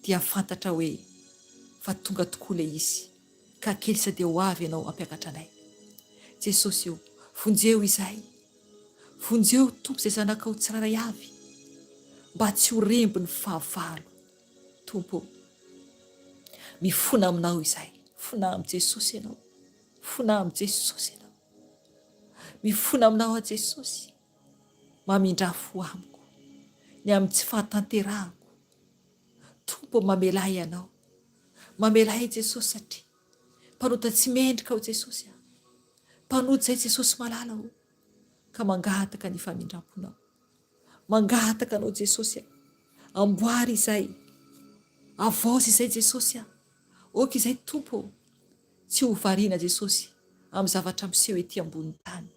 Speaker 2: dia fantatra hoe fa tonga tokoa ilay izy, ka kely sady ho avy ianao hampiakatra anay Jesosy io. Vonjeo izay, vonjeo Tompo izay zanakao tsiraray avy, mba tsy ho rembo ny fahavalo Tompo. Mifona aminao izay, fona amin'ny Jesosy ianao, fona amin'ny Jesosy ianao, mifona aminao Jesosy, mamindrafo amiko ny amin'ny tsy fahatanterahako Tompo. Mamelay ianao, mamelay Jesosy, satria mpanota tsy mendrika ao Jesosy, mpanota izay Jesosy malala ka mangataka ny famindramponao, mangataka anao Jesosy, amboary izay, avaozy izay Jesosy, oka izay Tompo, tsy ho variana Jesosy amin'ny zavatra miseho ety ambony tany,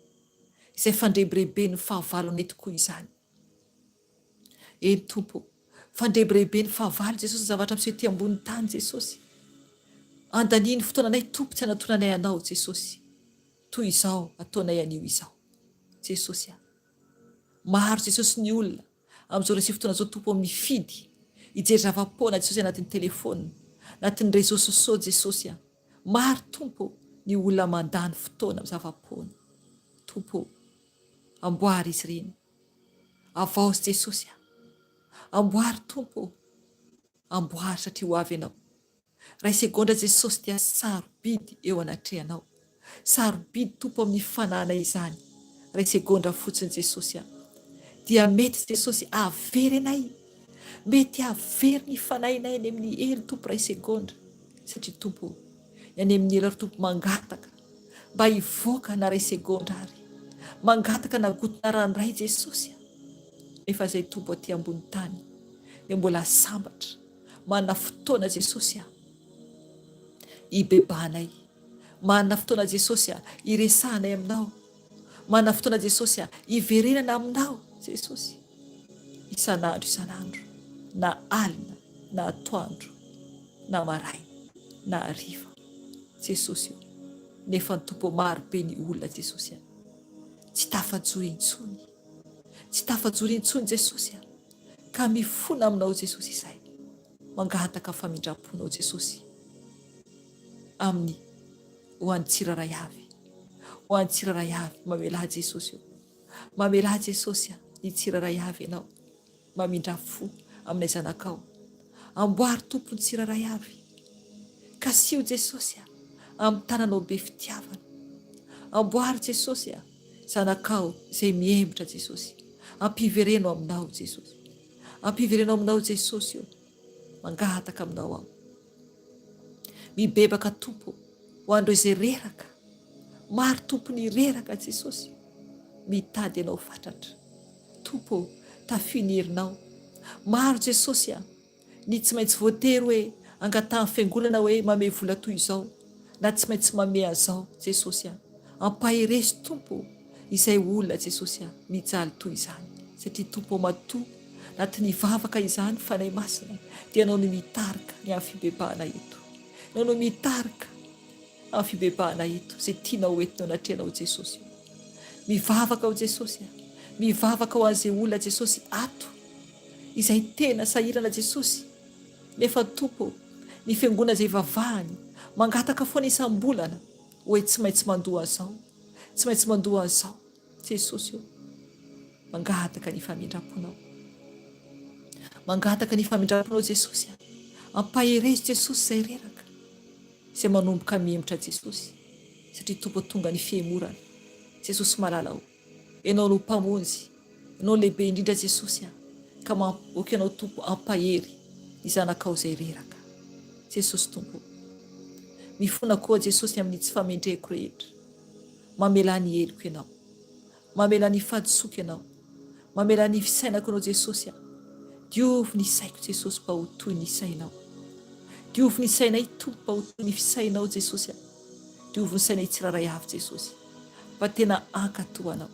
Speaker 2: izay fandrebirebeny ny fahavalo ny tokoa izany. Eny Tompo, fandrebirebeny ny fahavalo Jesosy zavatra miseho ety ambony tany Jesosy. Andaniany fotoananay Tompo, tsy anatonanay anao Jesosy, toy izao ataonay anio izao Jesosy. Maro Jesosy ny olona amin'izao resy fotoana izao Tompo, mifidy hijery zava-poana Jesosy anatin'ny telefônina, anatin'ny réseaux sociaux Jesosy. Maro Tompo ny olona mandany fotoana amin'ny zava-poana Tompo. Amboary izy ireny, avaozy Jesosy, amboary Tompo, amboary, satria ho avy ianao. Ray segondra Jesosy dia sarobidy eo anatrehanao, sarobidy Tompo amin'ny fananay izany. Ray segondra fotsiny Jesosy dia mety Jesosy avery anay, mety avery ny fanahinay any amin'ny elo Tompo. Ray segondra, satria Tompo any amin'ny elo ary Tompo mangataka mba hivoaka na ray segondra ary, mangataka na gotona ranoray Jesosy. Efa izay Tompo aty ambony tany dia mbola sambatra, manana fotoana Jesosy hibebanay, manana fotoana Jesosy hiresahanay aminao, manana fotoana Jesosy hiverenana aminao Jesosy, isan'andro isan'andro, na alina na atoandro na maraina na hariva Jesosy. Nefa ny Tompo, maro be ny olona Jesosy, tsy tafajory intsony, tsy tafajory intsony Jesosy, ka mifona aminao Jesosy izay, mangataka famindramponao Jesosy amin'ny ho an'ny tsiraray avy, ho an'ny tsiraray avy. Mamela Jesosy, mamela Jesosy ny tsiraray avy ianao, mamindrafo aminay zanakao. Amboary Tompo ny tsiraray avy, kasio Jesosy amin'ny tananao be fitiavana. Amboary Jesosy zanakao izay miembotra Jesosy, ampivereno aminao Jesosy, ampiverenao aminao Jesosy io, mangataka aminao aho. Mibebaka Tompo ho andreo izay reraka, maro tompony reraka Jesosy, mitady ianao fatratra. Tompo, tafinirinao. Maro Jesosy ny tsy maintsy voatery hoe angatahany fiangonana hoe mame vola toy izao, na tsy maintsy mame azao Jesosy. Ampaheresy Tompo izay olona Jesosy mijaly toy izany, satria Tompo matoa anatin'ny vavaka izany fanahy masina dia anao no mitarika ny amin'ny fibebahana eto. Anao no mitarika amin'ny fibebahana eto izay tianao hoentinao anatrehanao Jesosy. Mivavaka ao Jesosy, mivavaka ho an'izay olona Jesosy ato izay tena sahirana Jesosy. Nefa Tompo, ny fiangonana izay vavahany mangataka foana isam-bolana hoe tsy maintsy mandoa an'izao, tsy maintsy mandoa an'izao Jesosy io. Mangataka ny famindramponao, mangataka ny famindramponao Jesosy. Ampaheresy Jesosy izay reraka, izay manomboka miemotra Jesosy, satria Tompo tonga ny fiemorana. Jesosy malala ao, ianao no mpamonjy, ianao lehibe indrindra Jesosy, ka mampivoaka ianao Tompo ampahery ny zanakao izay reraka. Jesosy Tompo, mifona koa Jesosy amin'ny tsy famendreko rehetra, mamela ny heliko ianao, mamela ny fahadisoka ianao, mamela ny fisainako ianao Jesosy. Diovy ny saiko Jesosy mba ho toy ny sainao. Diovy ny sainay Tompo mba ho toy ny fisainao Jesosy. Diovy ny sainay tsiraray avy Jesosy, mba tena ankatoanao,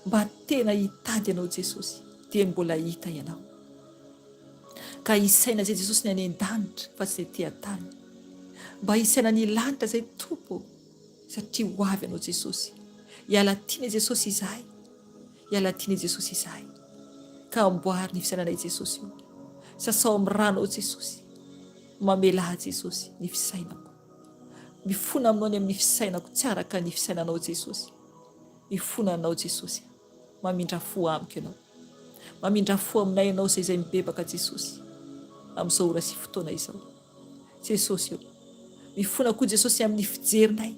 Speaker 2: mba tena hitady ianao Jesosy, dia mbola hita ianao. Ka hisaina zay Jesosy ny any an-danitra fa tsy dia tany, mba hisaina ny lanitra zay Tompo, satria ho avy ianao Jesosy. Hiala tiany Jesosy izahay, hiala tiany Jesosy izahay, ka amboary ny fisainanay Jesosy io. Sasao amin'ny rano Jesosy, mamela Jesosy ny fisainako, mifona aminao ny amin'ny fisainako tsy araka ny fisainanao Jesosy. Mifona anao Jesosy, mamindra fo amiko ianao, mamindra fo aminay ianao izay mibebaka Jesosy amin'izao ora sy fotoana izao Jesosy io. Mifona koa Jesosy amin'ny fijerinay,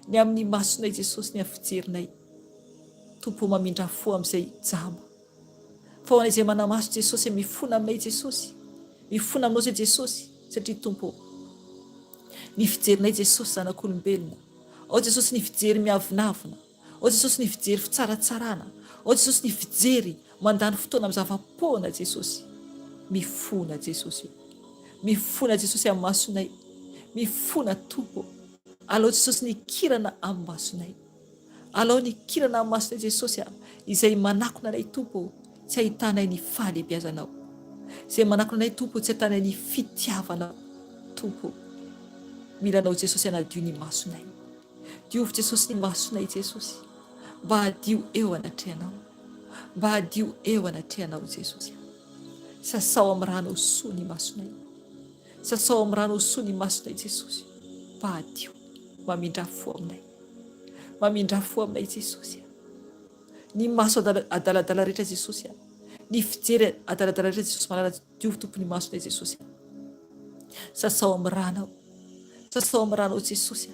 Speaker 2: ny amin'ny masonay Jesosy, ny amin'ny fijerinay Tompo, mamindra fo amin'izay jama. Fa ho anay izay manamaso Jesosy, mifona aminay Jesosy, mifona aminao izay Jesosy, satria Tompo, ny fijerinay Jesosy zanak'olombelona, ao Jesosy ny fijery miavinavina, ao Jesosy ny fijery fitsaratsarana, ao Jesosy ny fijery mandany fotoana amin'ny zava-poana Jesosy. Mifona Jesosy io, mifona Jesosy amin'ny masonay, mifona Tompo. Alao Jesosy ny kirana amin'ny masonay, alao ny kirana amin'ny masonay Jesosy, izay manakona anay Tompo tsy ahitanay ny fahalebiazanao, izay manakona anay Tompo tsy ahitanay ny fitiavanao Tompo. Milanao Jesosy anadio ny masonay, diovy Jesosy ny masonay Jesosy, mba hadio eo anatrehanao, mba hadio eo anatrehanao Jesosy. Sasao amin'ny rano soa ny masonay, sasao amin'ny rano soa ny masonay Jesosy, mba hadio, mamindra fo aminay, mamindra fo aminay Jesosy. Ny maso adaladala rehetra Jesosy, ny fijery adaladala rehetra Jesosy malala, diovy Tompo ny masonay Jesosy. Sasao amin'ny rano, sasao amin'ny rano Jesosy,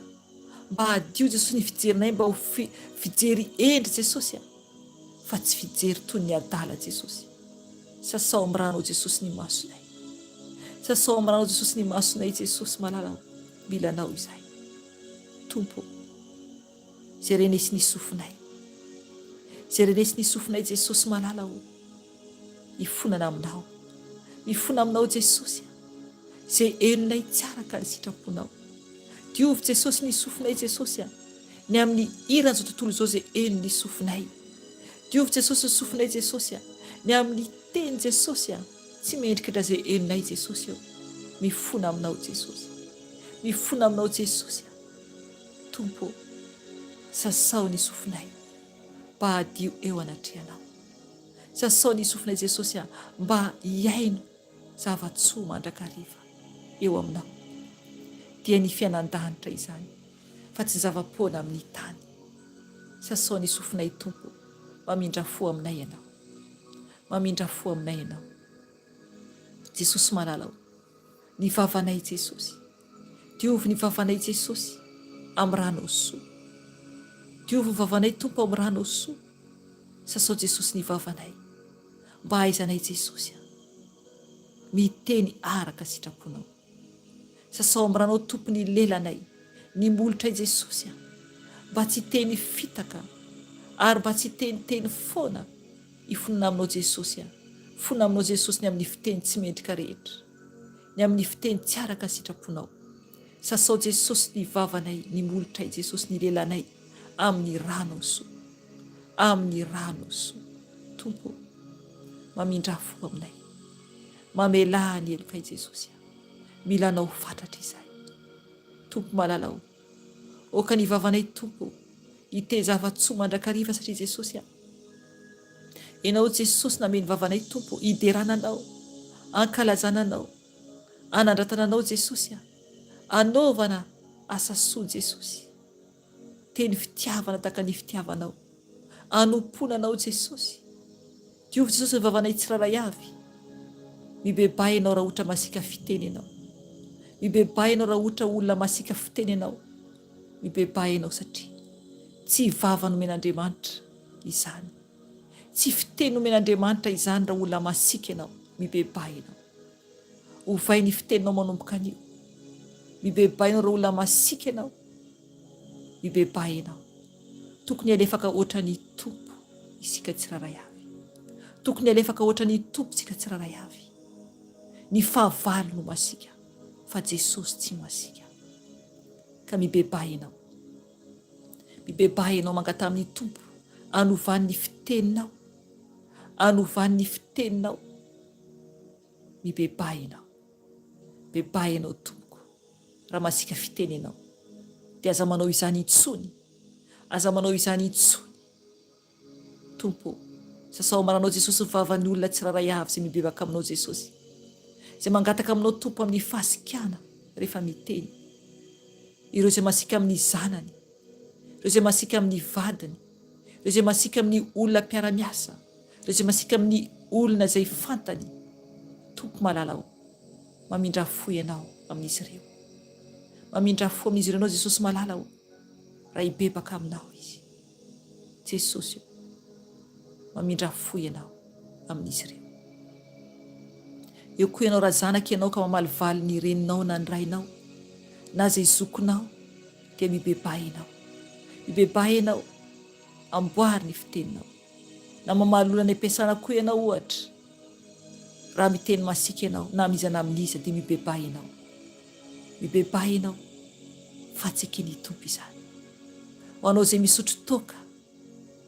Speaker 2: mba hadio Jesosy ny fijerinay, mba ho fijery endry Jesosy, fa tsy fijery toy ny adala Jesosy. Sasao amin'ny rano Jesosy ny masonay, sasao amin'ny rano Jesosy ny masonay Jesosy malala, milanao izahay Tompo. Zay renesy ny sofinay, zay renesy ny sofinay Jesosy malala ho mifonana aminao, mifona aminao Jesosy, zay enonay tsara ka ny sitraponao. Diovy Jesosy ny sofinay Jesosy, ny amin'ny iran'izao tontolo izao zay eno ny sofinay. Diovy Jesosy ny sofinay Jesosy, ny amin'ny teny Jesosy, tsy mendrika zay enonay Jesosy eo. Mifona aminao Jesosy, mifona aminao Jesosy. Tompo, sasao ny sofinay, mba hadio eo anatrehanao. Sasao ny sofinay Jesosy, mba hiaino zava-tsoa mandrakariva eo aminao. Dia ny fiainan-danitra izany, fa tsy zava-poana amin'ny tany. Sasao ny sofinay Tompo, mamindra fo aminay ianao, mamindra fo aminay ianao Jesosy malala, ny vavanay Jesosy, diovy ny vavanay Jesosy amin'ny rano soa, diovy ny vavanay Tompo amin'ny rano soa. Sasao Jesosy ny vavanay, mba haizanay Jesosy miteny araka sitraponao. Sasao amranao tompony lelanay ny molotra Jesosy mba tsy teny fitaka ary mba tsy teniteny foana ifonina aminao Jesosy fona aminao Jesosy ny amin'ny fiteny tsy mendrika rehetra, ny amin'ny fiteny tsy araka sitraponao. Sasao Jesosy ny vavanay ny molotray Jesosy ny lelanay amin'ny rano soa, amin'ny rano soa. Tompo mamindra fo aminay, mamela ny elokay Jesosy, milanao fatratra izay. Tompo malalao, oka ny vavanay tompo hitezava-tsoa mandrakariva satria Jesosy ianao Jesosy nameny vavanay tompo hiderananao, ankalazananao, anandratananao Jesosy anaovana asa soa Jesosy, teny fitiavana taka ny fitiavanao, anomponanao Jesosy. Diovy Jesosy ny vavanay tsiraray avy, mibebay ianao raha ohatra masika fiteny ianao, mibebay ianao raha ohatra olona masika fiteny ianao, mibebay ianao satria tsy vava nomen'Andriamanitra izany, tsy fiteny nomen'Andriamanitra izany raha olona masika ianao, mibebay ianao. Ovay ny fiteninao manomboka anio, mibebay ianao raha olona masika ianao, mibebay ianao. Tokony alefaka ohatra ny tompo isika tsiraray avy, tokony alefaka ohatra ny tompo isika tsiraray avy. Ny fahavalo no masika fa Jesosy tsy masika. Ka mibebay ianao, mibebay ianao mangata amin'ny tompo, anovan'ny fiteninao, anovan'ny fiteninao. Mibebay ianao, bebay ianao tompoko raha masika fitenenao. Dia aza manao izany intsony, aza manao izany intsony. Tompo, sasao maranao Jesosy ny vavan'ny olona tsiraray avy izay mibebaka aminao Jesosy, izay mangataka aminao tompo amin'ny fahasikana rehefa miteny. Ireo izay masika amin'ny zanany, ireo izay masika amin'ny vadiny, ireo izay masika amin'ny olona mpiara-miasa, ireo izay masika amin'ny olona izay fantany. Tompo malalao, mamindra fo ianao amin'izy ireo, mamindra fo amin'izy ireo ianao Jesosy malalao raha hibebaka aminao izy. Jesosy mamindra fo ianao amin'izy ireo. Eo koa ianao raha zanaka ianao ka mamalivaly ny reninao na ny rainao na izay zokonao, dia mibebay ianao, mibebay ianao amboary ny fiteninao. Na mamaly olona ny ampiasana koa ianao ohatra, raha miteny masika ianao na mizana amin'iza, dia mibebay ianao, mibebay ianao fa tsy ekeny tompo izany. Ho anao izay misotro toaka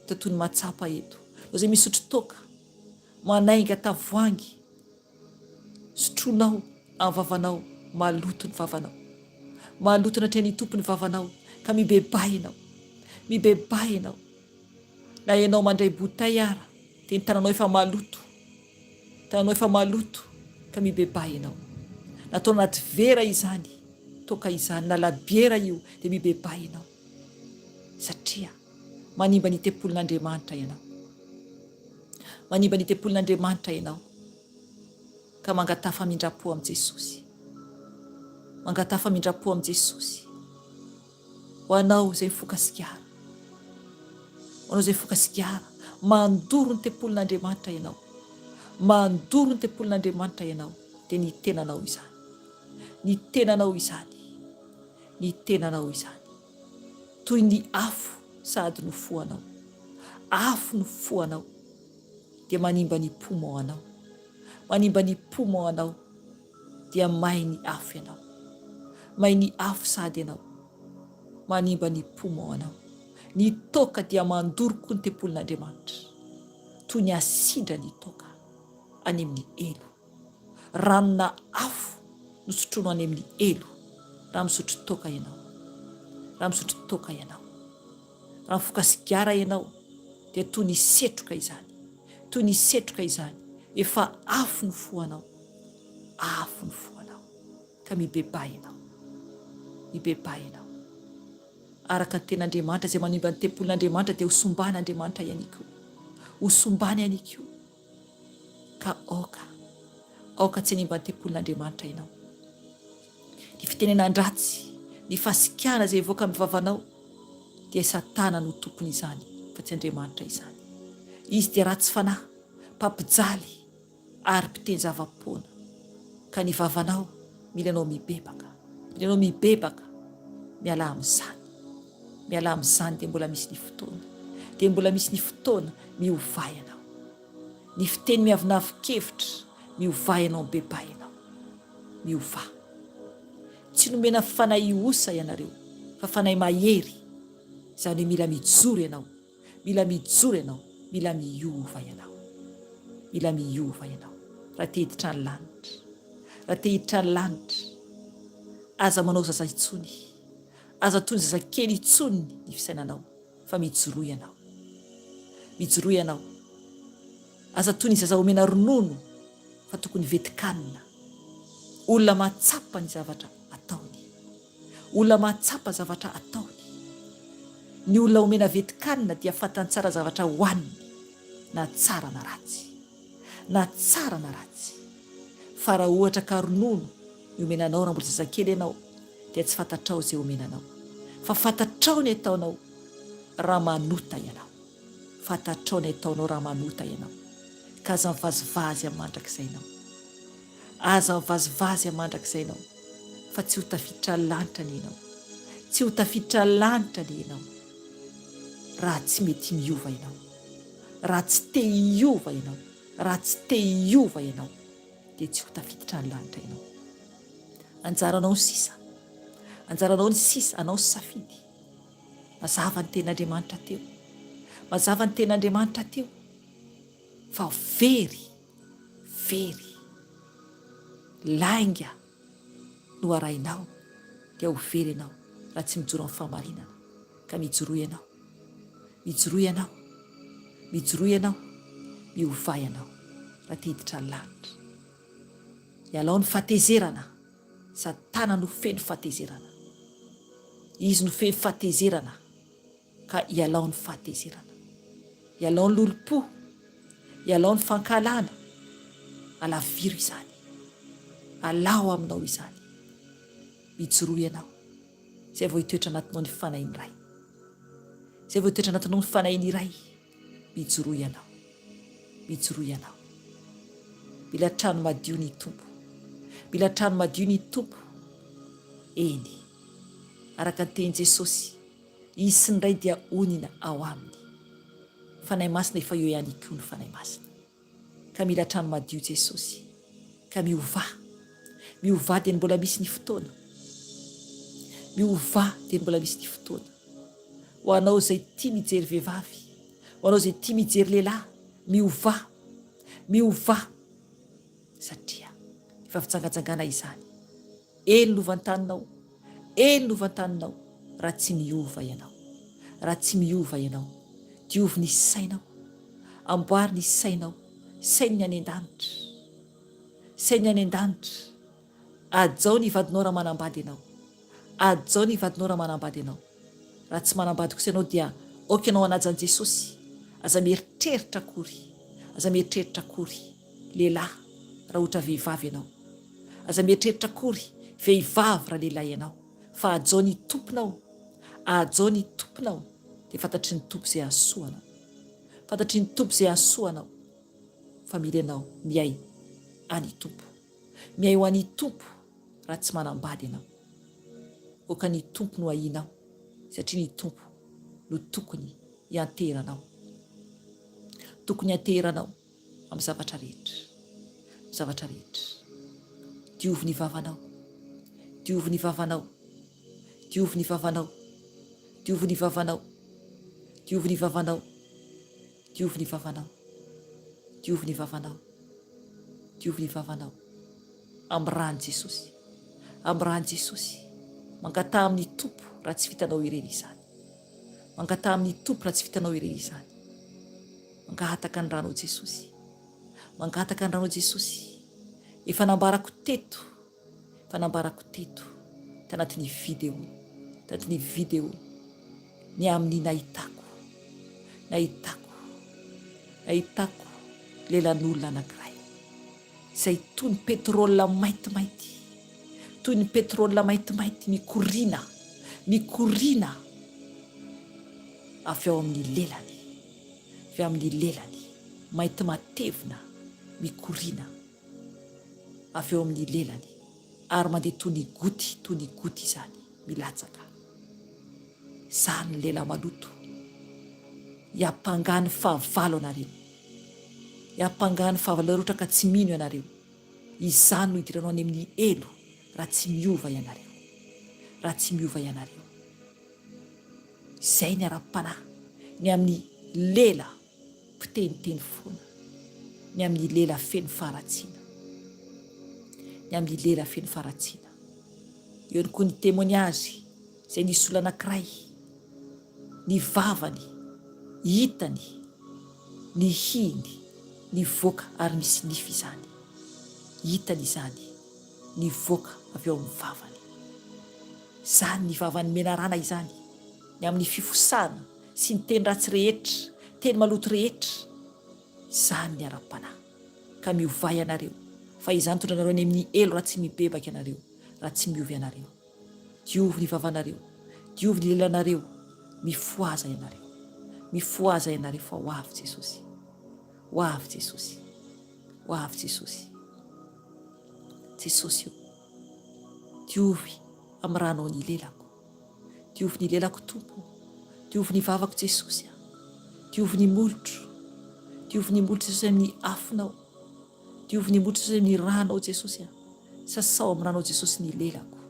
Speaker 2: toy ny matsapa eto, ho izay misotro toaka manainga tavoangy, sotronao amin'ny vavanao, maloto ny vavanao, maloto natria ny tompo ny vavanao. Ka mibebay ianao, mibebay ianao. Na ianao mandray botay ara, dia ny tananao efa maloto, tananao efa maloto, ka mibebay ianao. Natao anaty vera izany, toka izany, na labiera io, dia mibebay ianao satria manimba ny tempolin'Andriamanitra ianao, manimba ny tempolin'Andriamanitra ianao. Ka mangata famindrapo amin'i Jesosy, mangata famindrapo amin'i Jesosy. Ho anao izay mifoka sigara, ho anao izay mifoka sigara, mandoro ny tempolin'Andriamanitra ianao, mandoro ny tempolin'Andriamanitra ianao. Dia ny tenanao izany, ny tenanao izany, ny tenanao izany. Toy ny afo sady no foanao, afo no foanao, dia manimba ny poumon anao, manimba ny poumon anao, dia may ny afo ianao, may ny afo sady ianao, manimba ny poumon anao. Ny toka dia mandoro koa ny tempolin'Andriamanitra, toy ny asidra ny toka any amin'ny elo. Ranona afo no sotrono any amin'ny elo raha misotro toka ianao, raha misotro toka ianao. Raha mifoka sigara ianao, dia toy ny setroka izany, toy ny setroka izany. Efa afo ny foanao, afo ny foanao. Ka mibebay ianao, mibebay ianao. Araka ny ten'Andriamanitra izay manimba ny tempolin'Andriamanitra, dia hosombany Andriamanitra ihany koa, hosombany ihany koa. Ka aoka tsy hanimba ny tempolin'Andriamanitra ianao. Ny fitenenan-dratsy, ny fasikana izay evoaka amin'ny vavanao, dia Satana no tompony izany fa tsy Andriamanitra izany. Izy dia ratsy fanahy, mpampijaly, ary mpiteny zava-poana. Ka ny vavanao mila anao mibebaka, mila anao mibebaka miala amin'izany. Miala amin'izany dia mbola misy ny fotoana, dia mbola misy ny fotoana miovay ianao. Ny fiteny miavinavikevitra miovay ianao, mibebay ianao, miova. Tsy nomena fanahy osa ianareo fa fanahy mahery. Izany hoe mila mijoro ianao, mila mijoro ianao, mila miova ianao, mila miova ianao. Raha te hiditra ny lanitra, raha te hiditra ny lanitra, aza manao zaza intsony, aza toy ny zazakely intsony ny fisainanao, fa mijoro ianao, mijoro ianao. Aza toy ny zaza omena ronono fa tokony vetikanina. Olona mahatsapa ny zavatra ataony, olona mahatsapa zavatra ataony. Ny olona omena vetikanina dia fantany tsara zavatra hohaniny, na tsara na ratsy, na tsara na ratsy. Fa raha ohatra ka ronono ny omenanao raha mbola zazakely ianao, dia tsy fantatrao izay omenanao, fa fantatrao ny ataonao raha manota ianao, fantatrao ny ataonao raha manota ianao. Ka aza mivazivazy amandrakizay ianao, aza mivazivazy amandrakizay ianao, fa tsy ho tafiditra lanitra ny ianao, tsy ho tafiditra lanitra ny ianao. Raha tsy mety miova ianao, raha tsy te hiova ianao, raha tsy te hiova ianao, dia tsy ho tafiditra ny lanitra ianao. Anjaranao ny sisa, anjaranao ny sisa, anao sy safidy. Mazava ny ten'Andriamanitra teo, mazava ny ten'Andriamanitra teo, fa very, very, lainga no arainao dia ho very ianao raha tsy mijoro amin'ny fahamarinana. Ka mijoro ianao, mijoro ianao, mijoro ianao, miova ianao raha te hiditra ny lanitra. Ialao ny fahatezerana, Satana no feno fahatezerana, izy no feno fahatezerana. Ka ialao ny fahatezerana, ialao ny lolo-po, ialao ny fankalana. Alaviro izany, alao aminao izany. Mijoro ianao, izay vao hitoetra anatinao ny fanahin'ny iray, izay vao hitoetra anatinao ny fanahin'ny iray. Mijoro ianao, mijoro ianao. Mila trano madio ny tompo, mila trano madio ny tompo. Eny, araka ny teny Jesosy, izy sy ny ray dia onina ao aminy. Fanahy masina efa eo ihany koa ny fanahy masina. Ka mila trano madio Jesosy, ka miova, miova dia mbola misy ny fotoana, miova dia mbola misy ny fotoana. Ho anao izay tia mijery vehivavy, ho anao izay tia mijery lehilahy, miova, miova, satria efa fitsangatsangana izany. Eny lovantaninao, eny lovantaninao raha tsy miova ianao, raha tsy miova ianao. Diovy ny sainao, amboary ny sainao, sainy any an-danitra, sainy any an-danitra. Ajao ny vadinao raha manambady ianao, ajao ny vadinao raha manambady ianao. Raha tsy manambady kosa ianao dia aoka ianao anajan'i Jesosy. Aza mieritreritra akory, aza mieritreritra akory lehilahy raha ohatra vehivavy ianao, aza mieritreritra akory vehivavy raha lehilahy ianao. Fa ajao ny tomponao, ajao ny tomponao, dia fantatry ny tompo izay hasoanao, fantatry ny tompo izay hasoanao. Fa mila ianao miay any tompo, miay ho any tompo raha tsy manambady ianao. Oka ny tompo no ahianao, satria ny tompo no tokony hianteranao, tokony hianteranao amin'ny zavatra rehetra, zavatra rehetra. Diovy ny vavanao, diovy ny vavanao, diovy ny vavanao, diovy ny vavanao, diovy ny vavanao, diovy ny vavanao, diovy ny vavanao, diovy ny vavanao. Amin'ny rano Jesosy, amin'ny rano Jesosy. Mangata amin'ny tompo raha tsy vitanao irery izany, mangata amin'ny tompo raha tsy vitanao irery izany. Mangataka ny rano Jesosy, mangataka ny rano Jesosy. Efa nambarako teto, efa nambarako teto tanatin'ny video, tanatin'ny video ny amin'ny nahitako, nahitako, nahitako lelan'olona anankiray izay toy ny petrolina maintimainty, toy ny petrolina maintimainty mikorina, mikorina avy ao amin'ny lelany, avy amin'ny lelany mainty matevina mikorina avy eo amin'ny lelany ary mandeha toy ny goty izany milatsaka. Izany ny lela maloto. Hiampangany fahavalo anareo. Hiampangany fahavalo rehetra ka tsy mino ianareo. Izany no hidiranao any amin'ny elo raha tsy miova ianareo. Raha tsy miova ianareo. Izay ny ara-panahy ny amin'ny lela mpiteniteny foana, ny amin'ny lela feno faharatsiana, ny amin'ny lela feno faharatsiana. Eo ny koa ny témoignage izay nisy olona anankiray, ny vavany, hitany, ny hiny, ny voaka ary misy nify izany. Hitany izany, ny voaka avy eo amin'ny vavany. Izany ny vavany menarana izany, ny amin'ny fifosana sy ny teny ratsy rehetra, teny maloto rehetra. Izany ny ara-panahy. Ka miova ianareo, fa izany tondra anareo any amin'ny elo raha tsy mibebaka ianareo, raha tsy miova ianareo. Diovy ny vavanareo, diovy ny lelanareo, mifoaza ianareo. Mifoaza ianareo fa ho avy Jesosy. Ho avy Jesosy. Ho avy Jesosy. Jesosy io. Diovy amin'ny ranao ny lelako. Diovy ny lelako Tompo. Diovy ny vavako Jesosy. Diovy ny molotro. Diovy ny molotro Jesosy amin'ny afonao. Diovy ny molotro Jesosy amin'ny ranao Jesosy. Sasao amin'ny ranao Jesosy ny lelako,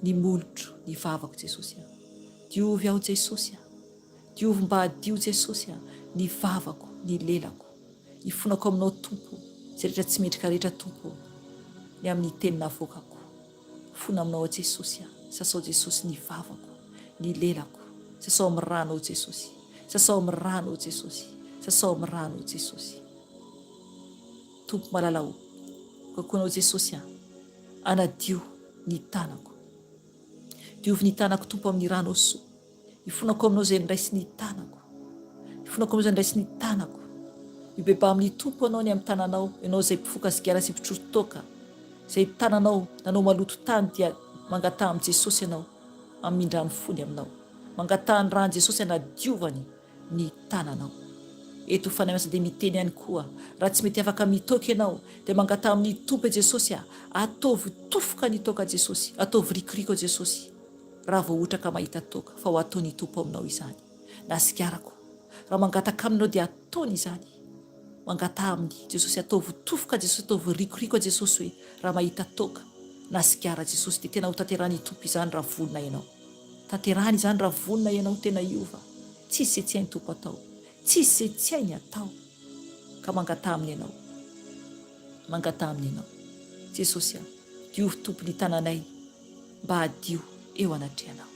Speaker 2: ny molotro, ny vavako Jesosy. Diovy aho Jesosy. Diovy mba hadio Jesosy ny vavako, ny lelako. Ifonako aminao Tompo, izay rehetra tsy mendrika rehetra Tompo, ny amin'ny tenina voakako. Fona aminao Jesosy. Sasao Jesosy ny vavako, ny lelako. Sasao amin'ny ranao Jesosy. Sasao amin'ny ranao Jesosy. Sasao amin'ny ranao Jesosy. Tompo malalao, kokoanao Jesosy, anadio ny tanako. Diovy ny tanako Tompo amin'ny ranao soa. Ifonako aminao izay niraisy ny tanako. Ifonako aminao izay niraisy ny tanako. Mibeba amin'ny Tompo anao ny amin'ny tananao, ianao izay mpifoka sigara sy mpitroto toaka. Izay tananao nanao maloto tany dia mangataha amin'ny Jesosy ianao, amin'ny mindrano fony aminao. Mangataha ny rano Jesosy anadiovany ny tananao. Eto fanay masina dia miteny ihany koa, raha tsy mety afaka mitoka ianao dia mangataha amin'ny Tompo Jesosy, ataovy tofoka ny toka Jesosy, ataovy rikoriko Jesosy. Raha vao ohatra ka mahita toka, fa ho ataony Tompo aminao izany. Na sigarako, raha mangataka aminao dia ataony izany. Mangataha amin'ny Jesosy, ataovy tofoka Jesosy, ataovy rikoriko Jesosy hoe raha mahita toka na sigara Jesosy dia tena ho tanterahany Tompo izany raha vonona ianao. Tanterahany izany raha vonona ianao tena iova. Tsisy izay tsy hainy Tompo atao. Tsisy izay tsy hainy atao. Ka mangataha aminy ianao. Mangataha aminy ianao. Jesosy, diovy Tompo ny tananay mba hadio eo anatrehanao.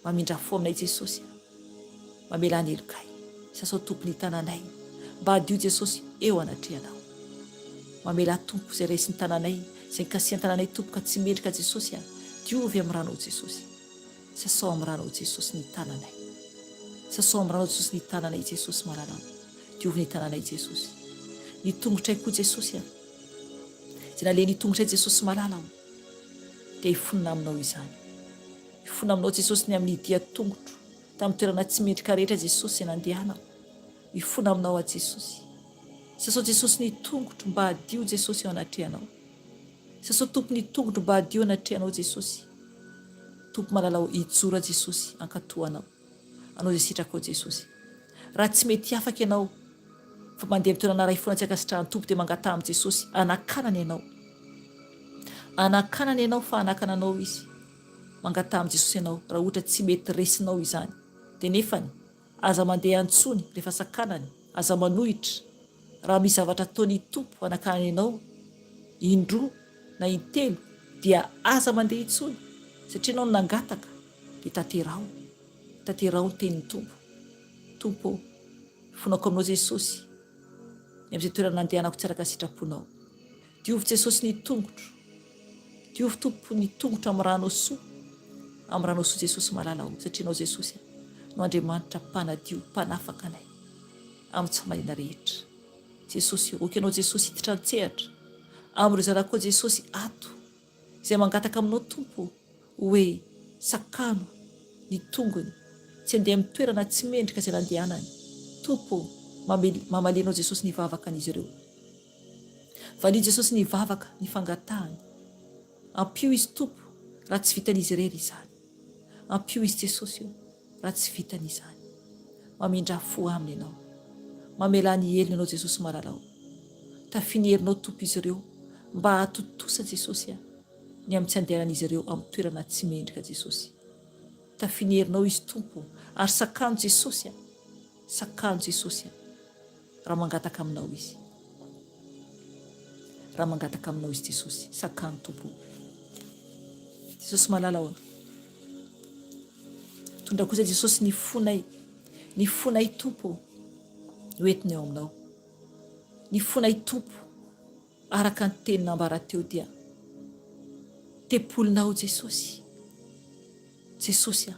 Speaker 2: Mamindra fo aminay Jesosy. Mamela ny elokay. Sasao Tompo ny tananay mba hadio Jesosy eo anatrehanao. Mamela Tompo izay raisy ny tananay, izay nikasihan tananay Tompo ka tsy mendrika Jesosy, diovy amin'ny ranao Jesosy. Sasao amin'ny ranao Jesosy ny tananay. Sasao amin'ny ranao Jesosy ny tananay Jesosy malalao. Diovy ny tananay Jesosy. Ny tongotray koa Jesosy, izay naleha ny tongotray Jesosy malalao dia ifonona aminao izany. Ifonona aminao Jesosy ny amin'ny dia tongotro tamin'ny toerana tsy mendrika rehetra Jesosy nandehanao. Ifonona aminao a Jesosy. Sasao Jesosy ny tongotro mba hadio Jesosy eo anatrehanao. Sasao Tompo ny tongotro mba hadio anatrehanao Jesosy. Tompo malalao ijoro Jesosy ankatoanao. Anao izay sitraka ao Jesosy. Raha tsy mety afaka ianao fa mandeha toerana iray foana tsy ankasitrahan'ny Tompo dia mangataha amin'ny Jesosy, anakanany ianao. Anakanany ianao fa anakananao izy. Mangataha amin'ny Jesosy ianao raha ohatra tsy mety resinao izany. Dia nefany aza mandeha antsony rehefa sakanany, aza manohitra. Raha misy zavatra ataony Tompo anakanany ianao, indroa na intelo dia aza mandeha intsony satria ianao nangataka dia tanterao. Tanterao ny tenin'ny Tompo. Tompo, fonako aminao Jesosy ny amin'izay toerana nandehanako tsy araka sitraponao. Diovy Jesosy ny tongotro. Diovy Tompo ny tongotro amin'ny ranao soa. Amin'ny ranao soa Jesosy malalao satria ianao Jesosy no Andriamanitra mpanadio, mpanafaka anay amin'ny tsy mahina rehetra. Jesosy, oka ianao Jesosy hiditra an-tsehatra amin'ireo zanako Jesosy ato izay mangataka aminao Tompo hoe sakano ny tongony tsy handeha amin'ny toerana tsy mendrika izay nandehanany. Tompo, mamalenao Jesosy ny vavaka an'izy ireo. valia Jesosy ny vavaka ny fangatahany. Ampio izy tompo raha tsy vitan'izy irery izany. Ampio izy Jesosy io raha tsy vitan'izany. Mamindra fo aminy ianao. Mamela ny heliny ianao Jesosy malalao. Tafinerinao tompo izy ireo mba hatotosa Jesosy ny amin'ny tsy andehanan'izy ireo amin'ny toerana tsy mendrika Jesosy. Tafinerinao izy tompo ary sakano Jesosy sakano Jesosy raha mangataka aminao izy. Raha mangataka aminao izy Jesosy, sakano tompo. Jesosy malalao. Tondra kosa Jesosy ny fonay tompo hoentina eo aminao. Ny fonay tompo araka ny teny nambara teo dia tempolinao Jesosy. Jesosy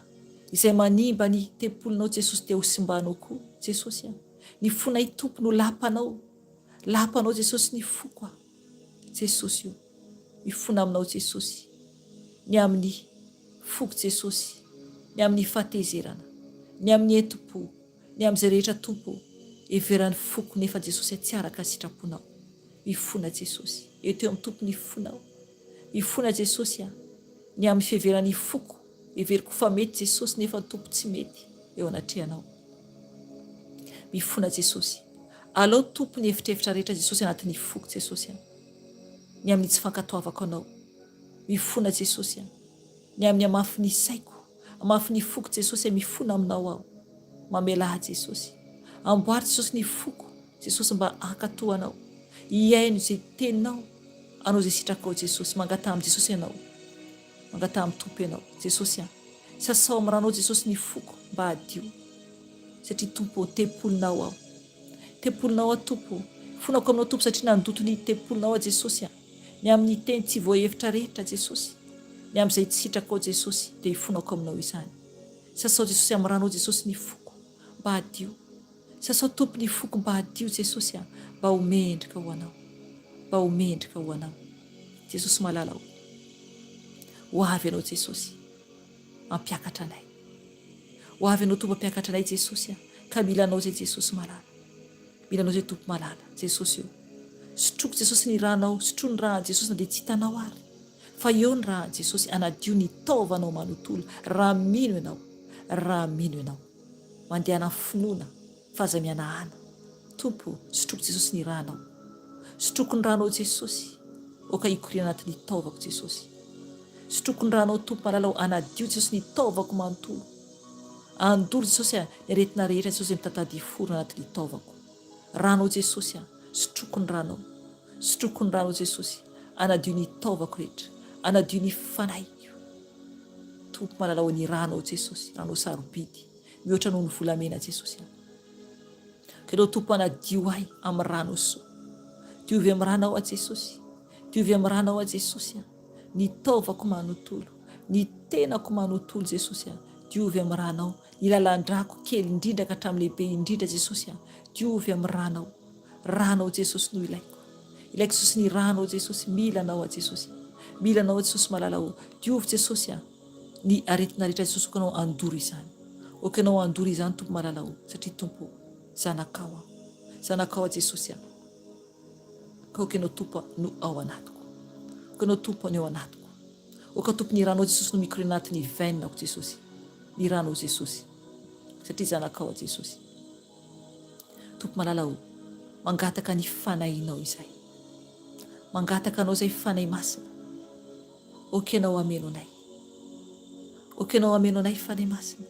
Speaker 2: izay manimba ny tempolinao Jesosy dia ho simbanao koa Jesosy. Ny fonay tompo no lapanao Jesosy ny foko Jesosy io. Mifona aminao Jesosy ny amin'ny foko Jesosy, ny amin'ny fahatezerana, ny amin'ny entom-po, ny amin'izay rehetra tompo everan'ny foko nefa Jesosy tsy araka sitraponao. Mifona Jesosy eto amin'ny tompo mifonao. Mifona Jesosy ny amin'ny fiheveran'ny foko everiko fa mety Jesosy nefa tompo tsy mety eo anatrehanao. Mifona Jesosy alao tompo ny evitrevitra rehetra Jesosy anatin'ny foko Jesosy ny amin'ny tsy fankatoavako anao. Mifona Jesosy ny amin'ny amafin'ny saiko, amafin'ny foko Jesosy mifona aminao aho. Mamela Jesosy. Amboary Jesosy ny foko Jesosy mba hankatoanao. Iaino izay teninao anao izay sitrakao Jesosy. Mangata amin'ny Jesosy ianao. Mangata amin'ny tompo ianao Jesosy. Sasao amin'ny ranao Jesosy ny foko mba hadio. Satria tompo tempolinao aho. Tempolinao aho tompo. Fonako aminao tompo satria nandoto ny tempolinao Jesosy. Ny amin'ny teny tsy voahevitra rehetra Jesosy. Ny amin'izay tsy sitrakao Jesosy dia hifonako aminao izany. Sasao Jesosy amin'ny ranao Jesosy ny foko mba hadio. Sasao tompo ny foko mba hadio Jesosy mba ho mendrika ho anao. Mba ho mendrika ho anao. Jesosy malalao. Ho avy ianao Jesosy ampiakatra anay. Ho avy ianao tompo ampiakatra anay Jesosy ka mila anao zay Jesosy malala. Mila anao zay tompo malala Jesosy io. Sotroko Jesosy ny ranao, sotrony raha Jesosy na dia tsy hitanao ary. Fa eo ny raha Jesosy anadio ny taovanao manontolo. Raha mino ianao, raha mino ianao. Mandehana finoana, fahazamiana ana. Tompo, sotroko Jesosy ny ranao. Sotroko ny ranao Jesosy. Oka hikoriana anatin'ny taovako Jesosy. Sotroko ny ranao tompo malalao anadio Jesosy ny taovako manontolo. Andoro Jesosy ny aretina rehetra Jesosy mitantady foro anatin'ny taovako. Ranao Jesosy sotroko ny ranao. Sotroko ny ranao Jesosy anadio ny taovako rehetra. Anadio ny fanahy. Tompo malalao ny ranao Jesosy. Ranao sarobidy. Mihoatra noho ny volamena Jesosy. Kedao tompo anadio ahy amin'ny ranao soa. Diovy amin'ny ranao Jesosy. Diovy amin'ny ranao Jesosy. Ny taovako manontolo. Ny tenako manontolo Jesosy. Diovy amin'ny ranao. Ny lalandrako kely indrindra ka hatramin'ny lehibe indrindra Jesosy. Diovy amin'ny ranao. Ranao Jesosy no ilaiko. Ilaiko Jesosy ny ranao Jesosy. Mila anao Jesosy. Mila anao Jesosy malalao. Diovy Jesosy ny aretina rehetra Jesosy okanao andoro izany. Okanao andoro izany tompo malalao. Satria tompo zanakao. Zanakao Jesosy. Ka okanao tompo no ao anatiko. Okanao tompo no ao anatiko. Oka tompo ny ranao Jesosy no mikorina anatin'ny vainako Jesosy. Ny ranao Jesosy. Satria zanakao Jesosy. Tompo malalao. Mangataka ny fanahinao izay. Mangataka anao izay fanahy masina. Okanao ameno anay. Okanao ameno anay fanahy masina.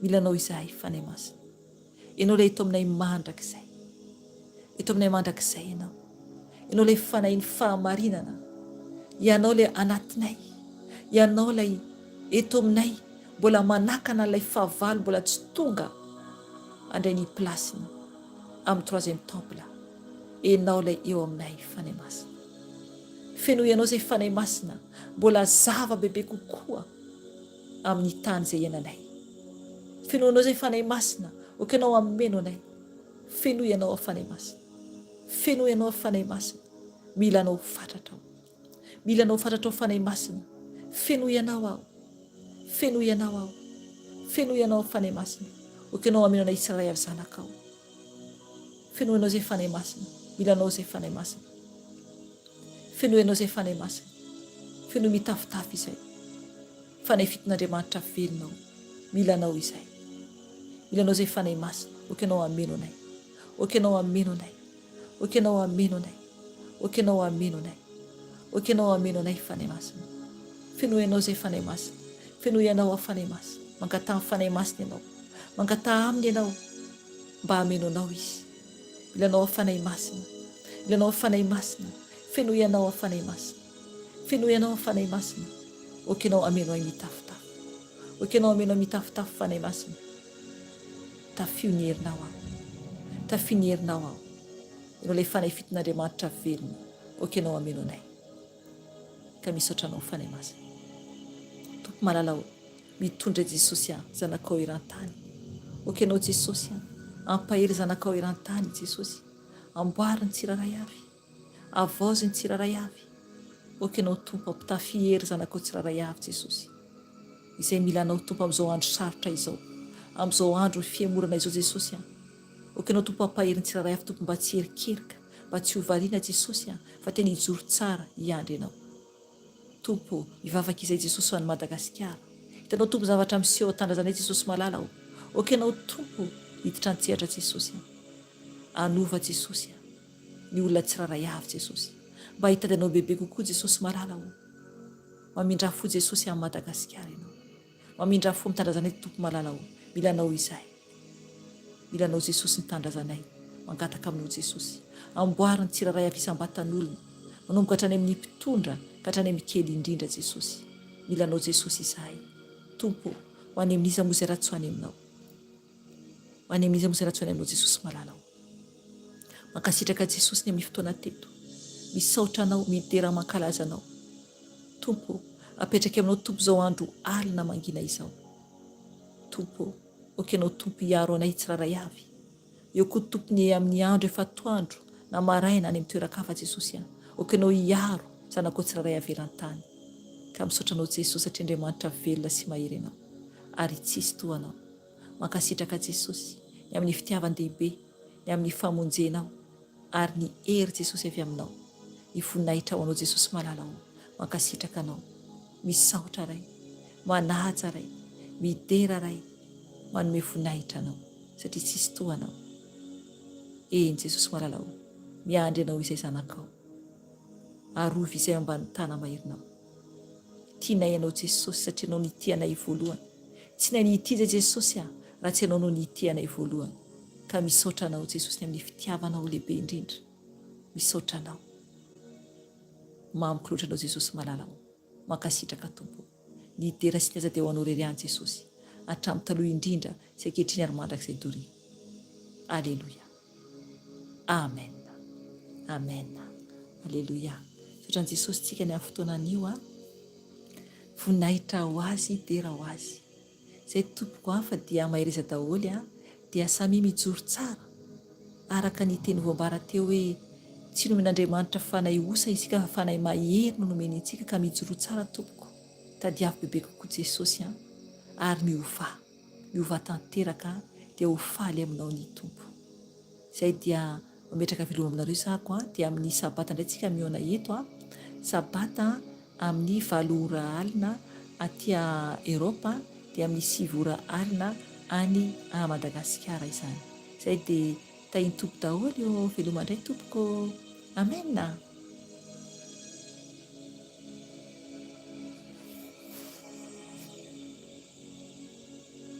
Speaker 2: Mila anao izay fanahy masina. Ianao ilay eto aminay mandrakizay. Eto aminay mandrakizay ianao. Ianao ilay fanahy ny fahamarinana. Ianao ilay anatinay. Ianao ilay eto aminay mbola manakana ilay fahavalo mbola tsy tonga andray ny plasiny amin'ny 3e temple. Ianao ilay eo aminay fanahy masina. Feno ianao izay fanahy masina mbola zava bebe kokoa amin'ny tany izay iananay. Feno ianao izay fanahy masina okanao ameno anay. Feno ianao fanahy masina. Feno ianao fanahy masina. Mila anao fatratra. Mila anao fatratra fanahy masina. Feno ianao aho. Feno ianao aho. Feno ianao fanahy masina. Okanao ameno anay Israely avy zanakao. Feno ianao izay fanahy masina. Mila anao izay fanahy masina. feno ianao izay fanay masina, feno mitafitafy izay, fanay fiton'Andriamanitra velonao, milanao izay, milanao izay fanay masina, okanao ameno anay, okanao ameno anay, okanao ameno anay, okanao ameno anay, okanao ameno anay fanay masina, feno ianao izay fanay masina, feno ianao afanay masina, mankataha fanay masina ianao, mankataha aminy ianao mba ameno anao izy, milanao afanay masina, milanao afanay masina, feno ianao afanay masina, feno ianao afanay masina, okanao ameno ay mitafitafy, okanao ameno mitafitafy fanay masina, tafio ny herinao aho, tafio ny herinao aho, ianao ilay fanay fiton'Andriamanitra velona, okanao ameno anay, ka misaotranao fanay masina. Tompo malalao, mitondra Jesosy aho, zanakao eran-tany, okanao Jesosy aho, ampahery zanakao eran-tany Jesosy, amboary ny tsiraray avy, avaozy ny tsiraray avy, okanao Tompo ampitafy hery zanakao tsiraray avy Jesosy, izay milanao Tompo amin'izao andro sarotra izao, amin'izao andro fiemorana izao Jesosy aho, okanao Tompo ampahery ny tsiraray avy Tompo mba tsy herikerika, mba tsy hovariana Jesosy aho, fa tena hijoro tsara hiandry ianao. Tompo hivavaka izay Jesosy ho an'i Madagasikara, hitanao Tompo zavatra miseho an-tandrazanay Jesosy malala aho, okanao Tompo hiditra antsehatra Jesosy aho, anova Jesosy aho, ny olona tsiraray avy Jesosy, mba hitady anao bebe kokoa Jesosy malala aho, mamindra fo Jesosy amin'ny Madagasikara ianao, mamindra fo mitandrazanay Tompo malala aho, milanao izay, milanao Jesosy nitandrazanay, mangataka aminao Jesosy, amboary ny tsiraray avy isam-batan'olona, manomboka hatrany amin'ny mpitondra ka hatrany amin'ny kely indrindra Jesosy, milanao Jesosy izay, Tompo ho any amin'iza moa izay ratsy ho any aminao, ho any amin'iza moa izay ratsy ho any aminao Jesosy malala aho, mankasitraka Jesosy ny amin'ny fotoana teto, misaotra anao, mitera mankalaza anao, Tompo apetraka aminao Tompo izao andro alina mangina izao, Tompo okanao Tompo hiaro anay tsiraray avy, eo koa Tompo ny amin'ny andro efa atoandro na maraina any amin'ny toeran-kafa Jesosy aho, okanao hiaro zanakao tsiraray avy eran-tany, ka misaotranao Jesosy satria Andriamanitra velona sy mahery ianao, ary tsisy toanao, mankasitraka Jesosy ny amin'ny fitiavan-dehibe, ny amin'ny famonjenao, ary ny hery Jesosy avy aminao, ny voninahitra ho anao Jesosy malala aho, mankasitraka anao, misaotra ray, manaja ray, midera ray, manome voninahitra anao, satria tsisy toanao. Eny Jesosy malala aho, miandry anao izay zanakao, arovy izay ambany tana maherinao, tianay ianao Jesosy satria anao nity anay voalohany, tsy nay nitiza Jesosy aho raha tsy ianao no nity anay voalohany, ka misaotra anao Jesosy ny amin'ny fitiavanao lehibe indrindra, misaotra anao, mamiko loatra anao Jesosy malala aho, mankasitraka Tompo, ny dera sy ny aza dia ho anao rery any Jesosy, hatramin'ny taloha indrindra sy ankehitriny ary mandrakizay doria. Aleluia. Amen. Amen. Aleluia. Sotran'i Jesosy tsika ny amin'ny fotoanan'io a, voninahitra ho azy, dera ho azy. Izay tompoko fa dia mahireza daholo a, dia samy mijoro tsara, araka ny teny voambara teo hoe tsy nomen'Andriamanitra fanay osa isika fa fanay mahery no nomeny antsika, ka mijoro tsara tompoko. Tadiavo bebe kokoa Jesosy a, ary miova tanteraka dia ho faly aminao ny Tompo. Izay dia mametraka veloma aminareo sako a, dia amin'ny sabata indray tsika miona eto a, sabata amin'ny 7 ora alina aty Eropa, dia amin'ny 7 ora alina any Madagasikara izany. Izay dia tahiny Tompo daholo eo veloma indray tompoko. Amen.